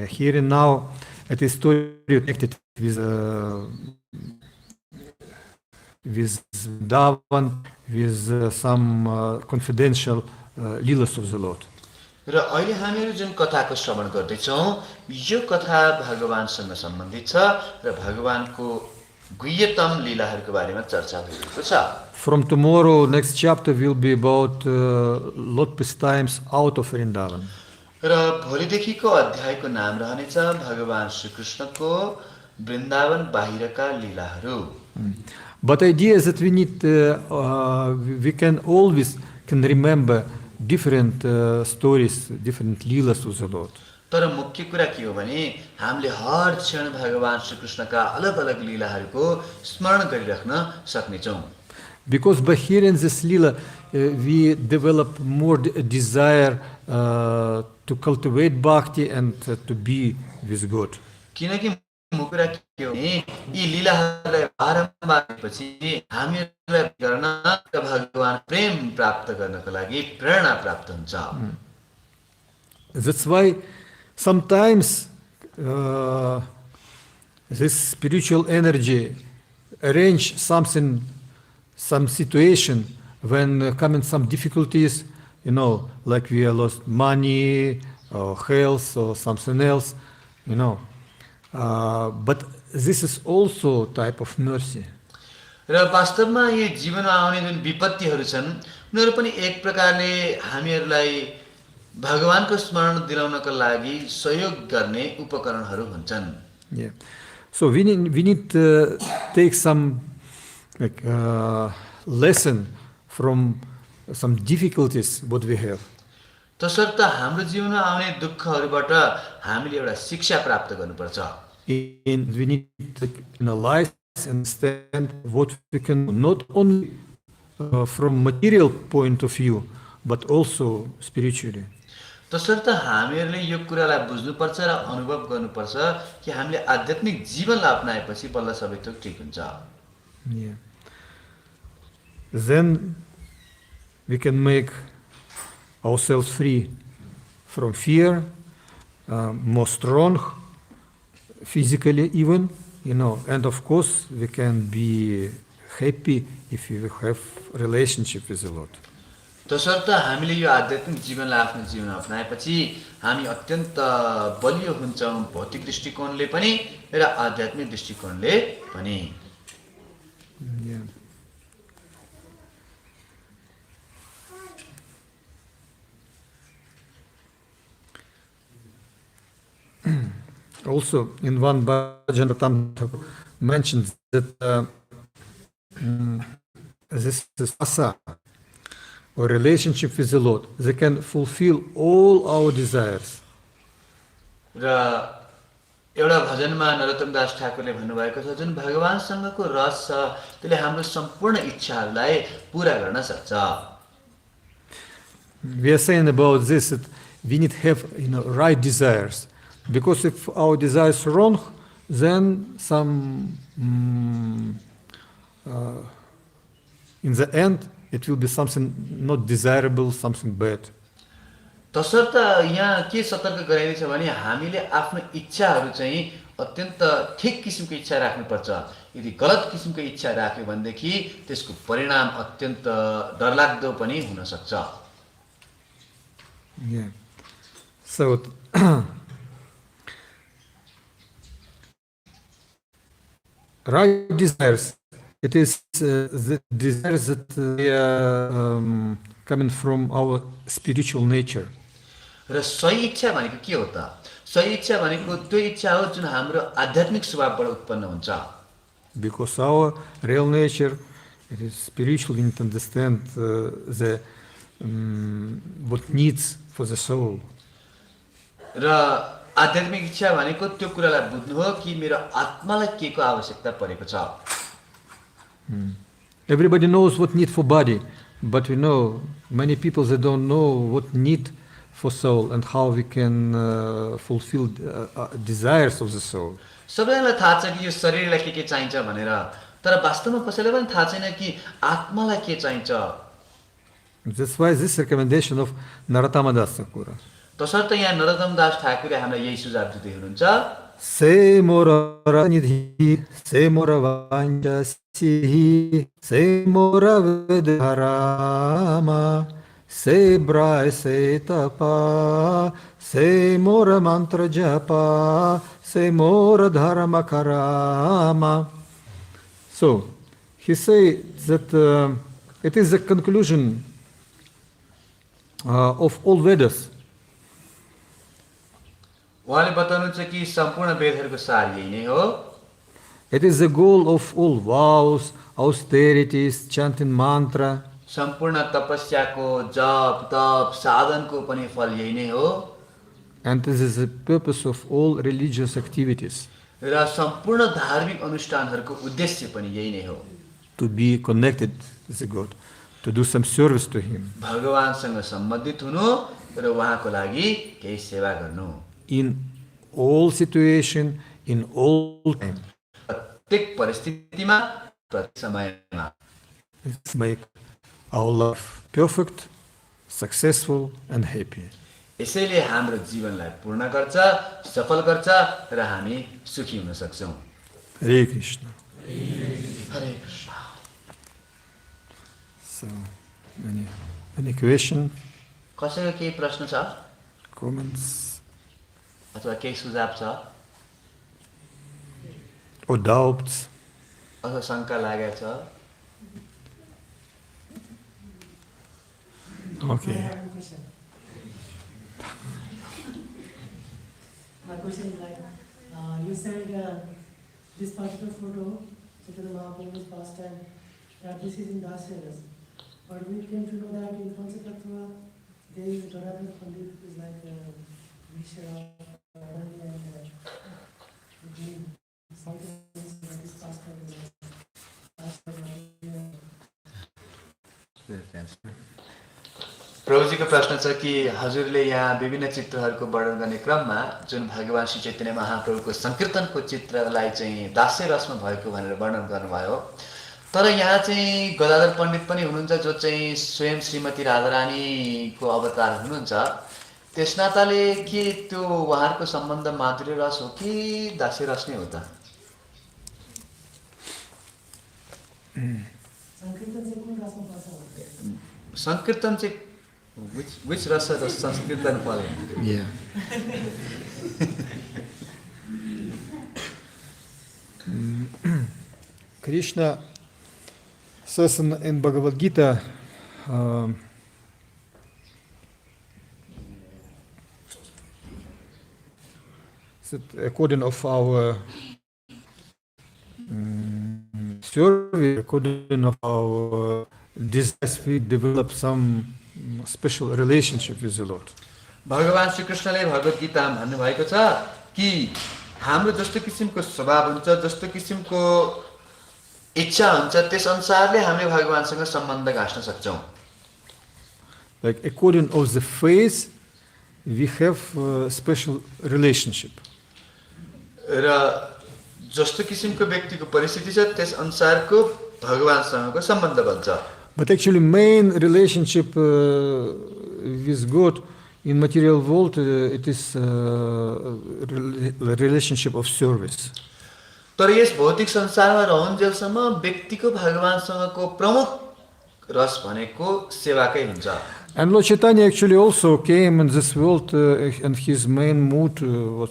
hearing now, it is story connected with Vṛndāvana, with some confidential leelas of the Lord. र अहिले हामीहरू जुन कथाको श्रवण गर्दैछौँ यो कथा भगवानसँग सम्बन्धित छ र भगवानको गुह्यतम लीलाहरूको बारेमा चर्चा भइरहेको छ. From tomorrow, next chapter will be about Lord pastimes out of Vṛndāvana. र भोलिदेखिको अध्यायको नाम रहनेछ भगवान श्रीकृष्णको वृन्दावन बाहिरका लीलाहरू. But idea is that we need, we can always remember different stories, different leelas of the Lord. तर मुख्य कुरा के हो भने हामीले हर क्षण भगवान श्रीकृष्णका अलग अलग लीलाहरूको स्मरण गरिराख्न सक्नेछौँ. Because by hearing this leela, we develop more desire to cultivate bhakti and to be with God. किनकि मुख्य कुरा के हो भने यी लीलाहरूलाई बारम्बार गरेपछि हामीलाई गर्न र भगवान प्रेम प्राप्त गर्नको लागि प्रेरणा प्राप्त हुन्छ. That's why sometimes this spiritual energy arrange something, some situation when coming some difficulties, you know, like we lost money or health or something else, you know. But this is also type of mercy. र वास्तवमा यो जीवनमा आउने जुन विपत्तिहरू छन् उनीहरू पनि एक प्रकारले हामीहरूलाई भगवानको स्मरण दिलाउनको लागि सहयोग गर्ने उपकरणहरू हुन्छन्. Yeah. So we need to take some like lesson from some difficulties what we have. तसर्थ हाम्रो जीवनमा आउने दुःखहरूबाट हामीले एउटा शिक्षा प्राप्त गर्नुपर्छ. And we need to analyze and understand what we can do, not only from material point of view, but also spiritually. तसर्थ हामीहरूले यो कुरालाई बुझ्नुपर्छ र अनुभव गर्नुपर्छ कि हामीले आध्यात्मिक जीवनलाई अपनाएपछि बल्ल सबै थोक ठिक हुन्छ. Yeah. Then we can make ourselves free from fear, more strong, physically even, you know, and of course we can be happy if we have relationship with the Lord. तसर्थ हामीले यो आध्यात्मिक जीवनलाई आफ्नो जीवनमा अपनाएपछि हामी अत्यन्त बलियो हुन्छौँ भौतिक दृष्टिकोणले पनि र आध्यात्मिक दृष्टिकोणले पनि. Yeah. Also, in one bhajan Canto mentions that this is rasa, or relationship with the Lord, they can fulfill all our desires. र एउटा भजनमा नरोत्तम दास ठाकुरले भन्नुभएको छ जुन भगवानसँगको रस छ त्यसले हाम्रो सम्पूर्ण इच्छाहरूलाई पूरा गर्न सक्छ. We are saying about this that we need to have, you know, right desires, because if our desires are wrong, then some in the end it will be something not desirable, something bad. तसर्थ यहाँ के सतर्क गराइदिन्छ भने हामीले आफ्नो इच्छाहरू चाहिँ अत्यन्त ठिक किसिमको इच्छा राख्नुपर्छ. यदि गलत किसिमको इच्छा राख्यो भनेदेखि त्यसको परिणाम अत्यन्त डरलाग्दो पनि हुन सक्छ. Yeah. So right desires. It is the desires that they are coming from our spiritual nature. र सही इच्छा भनेको के हो त? सही इच्छा भनेको त्यो इच्छा हो जुन हाम्रो आध्यात्मिक स्वभावबाट उत्पन्न हुन्छ। Because our real nature, it is spiritual, we need to understand what needs for the soul. र आध्यात्मिक इच्छा भनेको त्यो कुरालाई बुझ्नु हो कि मेरो आत्मालाई के को आवश्यकता परेको छ। Everybody knows what need for body, but we know many people they don't know what need for soul and how we can fulfill desires of the soul. सबैलाई थाहा छ कि यो शरीरलाई के चाहिन्छ भनेर, तर वास्तवमा कसैलाई पनि थाहा छैन कि आत्मालाई के चाहिन्छ। That's why this recommendation of Narottama Das Thakura. तसर्थ यहाँ नरोत्तम दास ठाकुरले हामीलाई यही सुझाव दिँदै हुनुहुन्छ। Se mora nidhi, se mora vanja sihi, se mora vedharama, se brai se tapa, se mora mantra japa, se mora dharma karama. So, he says that it is the conclusion of all Vedas. उहाँले बताउनुहुन्छ कि सम्पूर्ण वेदहरूको सार यही नै हो। It is the goal of all vows, austerities, chanting mantra. सम्पूर्ण तपस्याको जप तप साधनको पनि फल यही नै हो। And this is the purpose of all religious activities. र सम्पूर्ण धार्मिक अनुष्ठानहरूको उद्देश्य पनि यही नै हो। To be connected with the God, to do some service to Him. भगवानसँग सम्बन्धित हुनु र उहाँको लागि केही सेवा गर्नु। In all situation, in all time. प्रत्येक परिस्थितिमा, प्रत्येक समयमा। Let's make our life perfect, successful and happy. यसैले हाम्रो जीवनलाई पूर्ण गर्छ, सफल गर्छ र हामी सुखी हुन सक्छौँ। Hare Krishna. हरे कृष्ण। So, any question, कसैको केही प्रश्न छ comments, अथवा केही सुझाव छ or doubts? अथवा शङ्का लागेको छ? Okay. My question is like, you said this particular photo, Chaitanya Mahaprabhu's pastime, that this is in Dasaras. But we came to know that in Panchatattva, there is Dharathar Pandit is like Vishra, Rajanī and something like this pastime is प्रभुजीको प्रश्न छ कि हजुरले यहाँ विभिन्न चित्रहरूको वर्णन गर्ने क्रममा जुन भगवान श्री चैतन्य महाप्रभुको संकीर्तनको चित्रलाई चाहिँ दास्य रसमा भएको भनेर वर्णन गर्नुभयो, तर यहाँ चाहिँ गदाधर पण्डित पनि हुनुहुन्छ जो चाहिँ स्वयं श्रीमती राधारानीको अवतार हुनुहुन्छ। त्यस नाताले के त्यो उहाँहरूको सम्बन्ध माधुर्य रस हो कि दास्य रस नै हो त? संकीर्तन चाहिँ which rasa does Sankirtan fall in? Yeah. Krishna says in Bhagavad Gita, that according of our survey, according of our desires, we develop some special relationship with the Lord. भगवान श्री कृष्णले भगवत गीतामा भन्नुभएको छ कि हाम्रो जस्तो किसिमको स्वभाव हुन्छ, जस्तो किसिमको इच्छा हुन्छ, त्यस अनुसारले हामीले भगवानसँग सम्बन्ध गाँस्न सक्छौं। Like according of the faith, we have a special relationship. र जस्तो किसिमको व्यक्तिको परिस्थिति छ त्यस अनुसारको भगवानसँगको सम्बन्ध बन्छ। But actually main relationship with God in material world, it is relationship of service. तर यस भौतिक संसारमा रहन्जेलसम्म व्यक्तिको भगवानसँगको प्रमुख रस भनेको सेवाकै हुन्छ। And Lord Chaitanya actually also came in this world and his main mood was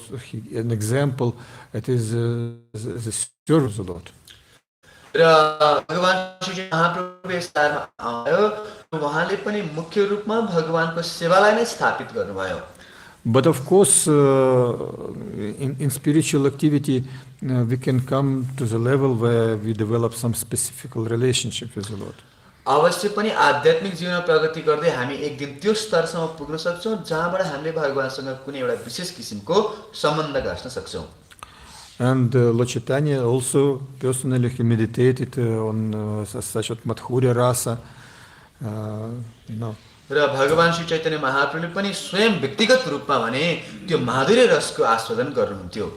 an example, it is the service of the Lord. र भगवान श्री महाप्रभु यस संसारमा आयो, उहाँले पनि मुख्य रूपमा भगवानको सेवालाई नै स्थापित गर्नुभयो। But of course, in spiritual activity, we can come to the level where we develop some specific relationship with the Lord. अवश्य पनि आध्यात्मिक जीवनमा प्रगति गर्दै हामी एक दिन त्यो स्तरसम्म पुग्न सक्छौं जहाँबाट हामीले भगवानसँग कुनै एउटा विशेष किसिमको सम्बन्ध गाँच्न सक्छौं। And Lord Chaitanya also personally he meditated on such madhurya rasa, you know. र भगवान श्री चैतन्य महाप्रभुले पनि स्वयं व्यक्तिगत रूपमा भने त्यो माधुर्य रसको आस्वादन गर्नुहुन्थ्यो।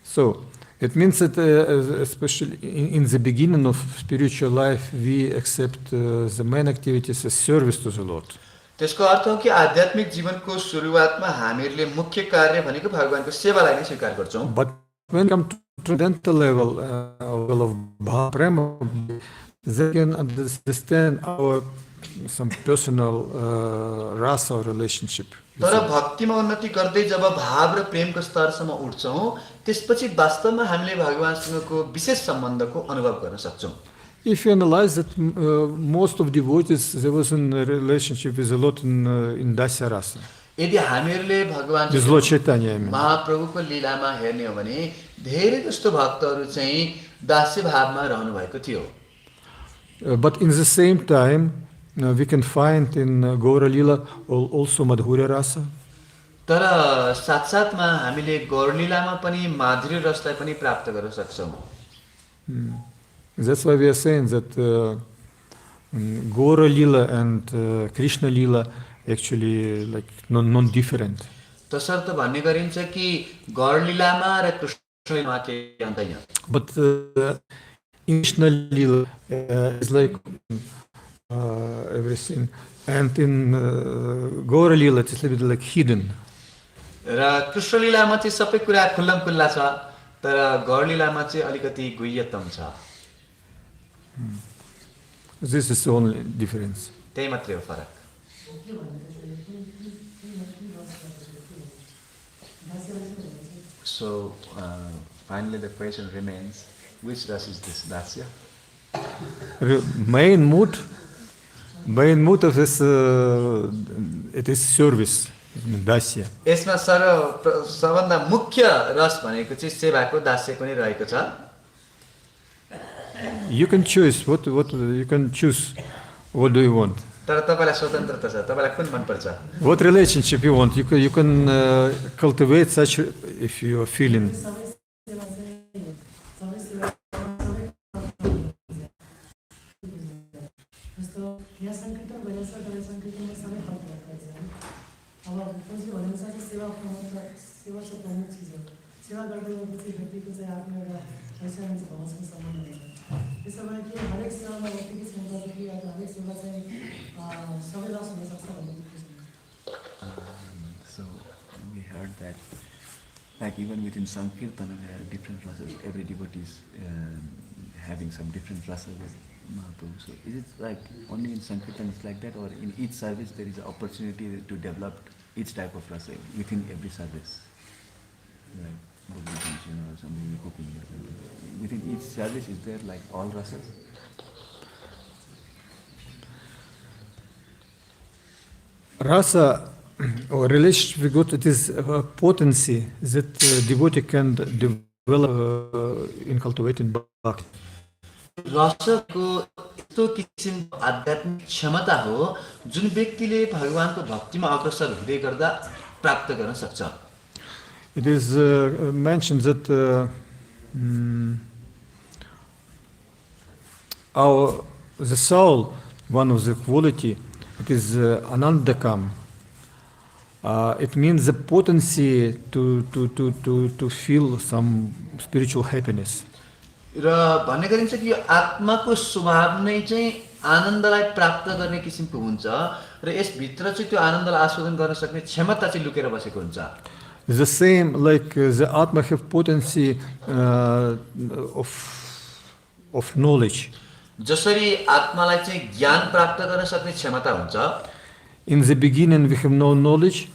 So it means that especially in the beginning of spiritual life we accept the main activities as service to the Lord. त्यसको अर्थ हो कि आध्यात्मिक जीवनको सुरुवातमा हामीहरूले मुख्य कार्य भनेको भगवानको सेवालाई नै स्वीकार गर्छौं। But when we come to transcendental level of Param, they can understand our some personal rasa or relationship. तर भक्तिमा उन्नति गर्दै जब भाव र प्रेमको स्तरसम्म उठ्छौं त्यसपछि वास्तवमा हामीले भगवानसँगको विशेष सम्बन्धको अनुभव गर्न सक्छौं। If you analyze that most of devotees there was a relationship with the Lord in Dasya rasa. यदि हामीहरूले भगवान With Lord Chaitanya, I mean. महाप्रभुको लीलामा हेर्ने हो भने धेरै जस्तो भक्तहरू चाहिँ दास्य भावमा रहनु भएको थियो। But in the same time we can find in Gaura-līlā also madhurya rasa. तर साथसाथमा हामीले गौरलीलामा पनि माधुर्य रसलाई पनि प्राप्त गर्न सक्छौं। That's why we are saying that Gaura-līlā and Krishna-līlā actually like non-different. तसर्थ भन्ने गरिन्छ कि गौरलीलामा र कृष्णलीलामा केही अन्तर छैन। But in Krishna-līlā is like everything, and in Gaura-līlā it's a little bit like hidden. र कृष्णलीलामा चाहिँ सबै कुरा खुल्लमखुल्ला छ, तर गौरलीलामा चाहिँ अलिकति गुह्यतम छ। This is the only difference. त्यही मात्रै हो फरक। So finally the question remains, which rasa is this dasya? Main mood of this it is service, dasya. यसमा सबभन्दा मुख्य रस भनेको चाहिँ सेवाको दास्यको नै रहेको छ। You can choose what you can choose. What do you want? तर तपाईलाई स्वतन्त्रता छ, तपाईलाई कुन मन पर्छ? What relationship you want? You can cultivate such if you are feeling. So we heard that like even within Sankirtana there are different rasas, every devotee is having some different rasas with Mahaprabhu. So is it like only in Sankirtana it's like that, or in each service there is an opportunity to develop each type of rasa within every service? Like or something, cooking. Within each service is there like all rasas? Rasa or relationship with God, it is a potency that devotee can develop in cultivating bhakti. रसको यस्तो किसिमको आध्यात्मिक क्षमता हो जुन व्यक्तिले भगवानको भक्तिमा अग्रसर हुँदै गर्दा प्राप्त गर्न सक्छ। It is mentioned that the soul, one of the quality, it is anandakam. It means the potency to feel some spiritual happiness. र भन्ने गरिन्छ कि यो आत्माको स्वभाव नै चाहिँ आनन्दलाई प्राप्त गर्ने किसिमको हुन्छ र यस भित्र चाहिँ त्यो आनन्दलाई आस्वादन गर्न सक्ने क्षमता चाहिँ लुकेर बसेको हुन्छ। The same like the Atma have potency of knowledge. जसरी आत्मालाई चाहिँ ज्ञान प्राप्त गर्न सक्ने क्षमता हुन्छ। In the beginning we have no knowledge,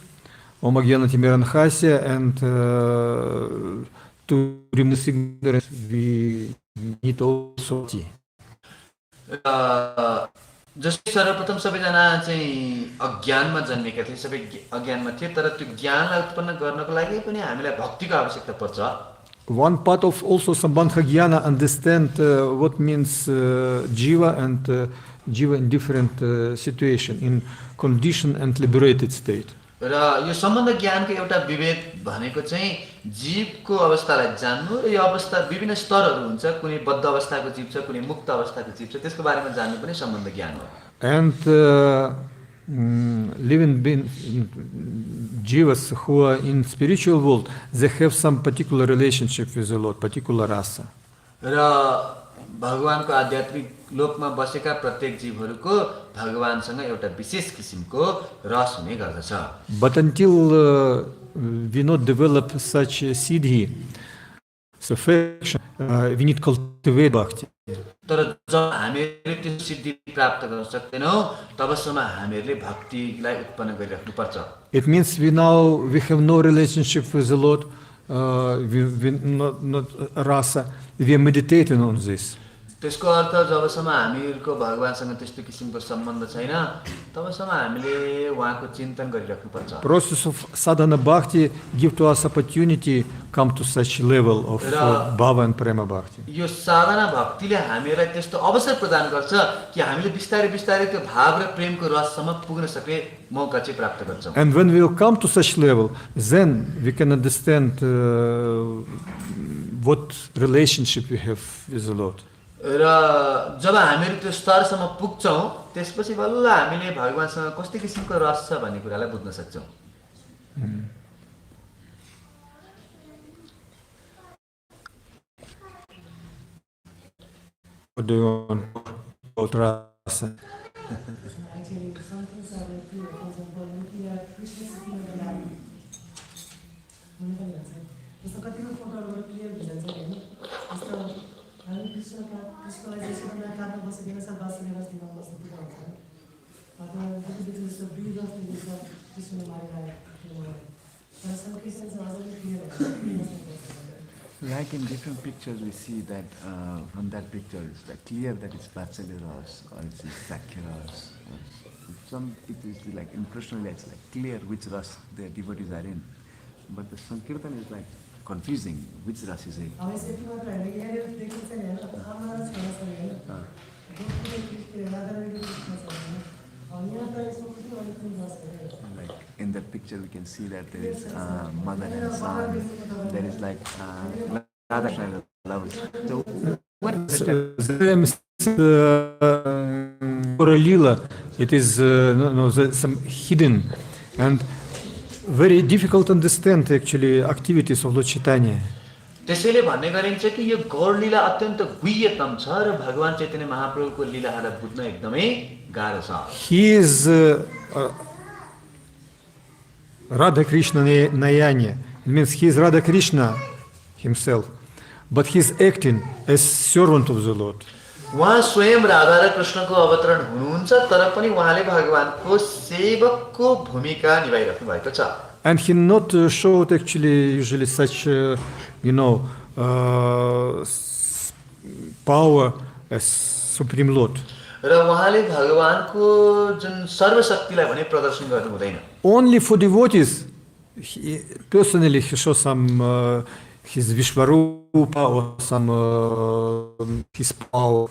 Om Agyanatimeranhasya, and to remove ignorance we need also. जस्तै सर्वप्रथम सबैजना चाहिँ अज्ञानमा जन्मेका थिए, सबै अज्ञानमा थिए, तर त्यो ज्ञानलाई उत्पन्न गर्नको लागि पनि हामीलाई भक्तिको आवश्यकता पर्छ। One part of also Sambandha Jnana understand what means jiva and jiva in different situation, in conditioned and liberated state. र यो सम्बन्ध ज्ञानको एउटा विवेक भनेको चाहिँ जीवको अवस्थालाई जान्नु र यो अवस्था विभिन्न स्तरहरू हुन्छ, कुनै बद्ध अवस्थाको जीव छ, कुनै मुक्त अवस्थाको जीव छ, त्यसको बारेमा जान्नु पनि सम्बन्ध ज्ञान हो। And living being jivas who are in spiritual world, they have some particular relationship with the Lord, particular rasa. र भगवानको आध्यात्मिक लोकमा बसेका प्रत्येक जीवहरूको भगवानसँग एउटा विशेष किसिमको रस हुने गर्दछ। But until we not develop such a siddhi, affection, we need cultivate bhakti. तर जब हामीले त्यो सिद्धि प्राप्त गर्न सक्दैनौँ तबसम्म हामीहरूले भक्तिलाई उत्पन्न गरिराख्नु पर्छ। It means we have no relationship with the Lord, we not rasa, we are meditating on this. त्यसको अर्थ जबसम्म हामीहरूको भगवानसँग त्यस्तो किसिमको सम्बन्ध छैन तबसम्म हामीले उहाँको चिन्तन गरिराख्नु पर्छ। Process of sadhana bhakti give to us opportunity come to such level of bhava and prema bhakti. यो साधना भक्तिले हामीलाई त्यस्तो अवसर प्रदान गर्छ कि हामीले बिस्तारै बिस्तारै त्यो भाव र प्रेमको रससम्म पुग्न सक्ने मौका चाहिँ प्राप्त गर्छौँ। And when we will come to such level, then we can understand what relationship we have with the Lord. र जब हामीहरू त्यो स्तरसम्म पुग्छौँ त्यसपछि बल्ल हामीले भगवानसँग कस्तो किसिमको रस छ भन्ने कुरालाई बुझ्न सक्छौँ। What do you want about rasa? Actually, some things are very clear. For example, looking at Krishna's Śrīmad-Bhāgavatam. जस्तो कतिको फोटोहरुबाट क्लियर भइन्छ हैन। जस्तो हामी कृष्णलाई जस्तो पनि काट्न बसेको छ, बाँसुरी बस्दिन बस्नु पुरा हुन्छ। अथवा जति जस्तो ब्रिज अफ दिन्छ कृष्णले मारिरहेको। तर some Christians are also clear. Like in different pictures, we see that from that picture, it's like clear that it's Vatsalya or it's Sakhya ras. Some it is like in Krishna, it's like clear which ras the devotees are in. But the Sankirtan is like confusing which ras is it. Like in that picture, we can see that there is mother and son. There is like Radha love. So what is Rāsa-līlā, it is some hidden and very difficult to understand actually activities of Lord Chaitanya. त्यसैले भन्ने गरिन्छ कि यो गौर लीला अत्यन्त गुह्यतम छ र भगवान चैतन्य महाप्रभुको लीलाहरूलाई बुझ्न एकदमै गाह्रो छ। He is Radha Krishna Nayanya. It means he is Radha Krishna himself, but he is acting as servant of the Lord. उहाँ स्वयं राधा र कृष्णको अवतरण हुनुहुन्छ तर पनि उहाँले भगवानको सेवकको भूमिका निभाइराख्नु भएको छ। And he not showed actually usually such power as Supreme Lord. र उहाँले भगवानको जुन सर्वशक्तिलाई भने प्रदर्शन गर्नु हुँदैन। Only for devotees, personally he shows some his Vishvarupa or some his power.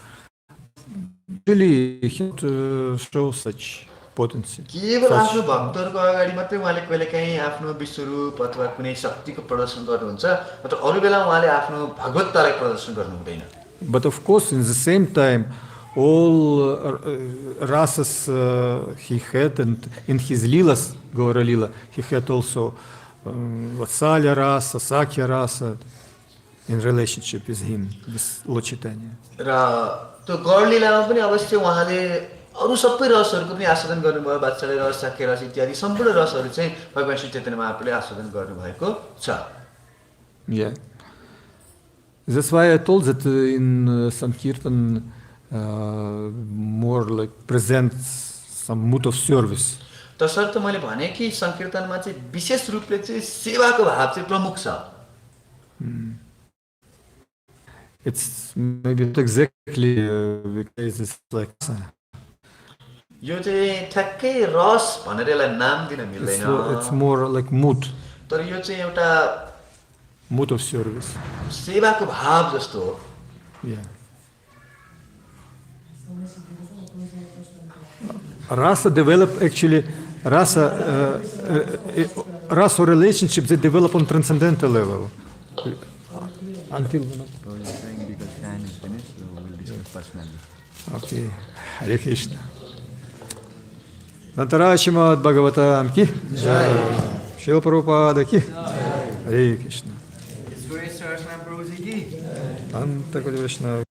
Really, he don't show such potency. केवल आफ्नो भक्तहरूको अगाडि मात्रै उहाँले कहिलेकाहीँ आफ्नो विश्वरूप अथवा कुनै शक्तिको प्रदर्शन गर्नुहुन्छ, तर अरू बेला उहाँले आफ्नो भगवत्तालाई प्रदर्शन गर्नु हुँदैन। But of course, in the same time, all rasas he had, and in his lilas, Gaura Lila, he had also Vatsalya rasa, Sakhya rasa in relationship with him, with Lord Chaitanya. र त्यो गौर लीलामा पनि अवश्य उहाँले अरू सबै रसहरूको पनि आस्वादन गर्नुभयो, वात्सल्य रस, साख्य रस इत्यादि सम्पूर्ण रसहरू चाहिँ भगवान श्री चैतन्य महाप्रभुले आस्वादन गर्नुभएको छ। Yeah. That's why I told that in Sankirtan more like presents some mood of service. तसर्थ मैले भने कि संकीर्तनमा चाहिँ विशेष रूपले चाहिँ सेवाको भाव चाहिँ प्रमुख छ। It's maybe not exactly because it's like यो चाहिँ ठ्याक्कै रस भनेर यसलाई नाम दिन मिल्दैन it's more like mood तर यो चाहिँ एउटा of service. सेवाको भाव जस्तो हो Yeah. Rasa develop actually rasa relationships they develop on transcendental level. Until So you're saying because time is finished, so we'll discuss personally. okay. Hare Krishna. Nantara Śrīmad-Bhāgavatam ki jai. Śrīla Prabhupada ki Hare Krishna. Sahasranam Prabhuji ki. Anta Koti Vaishnava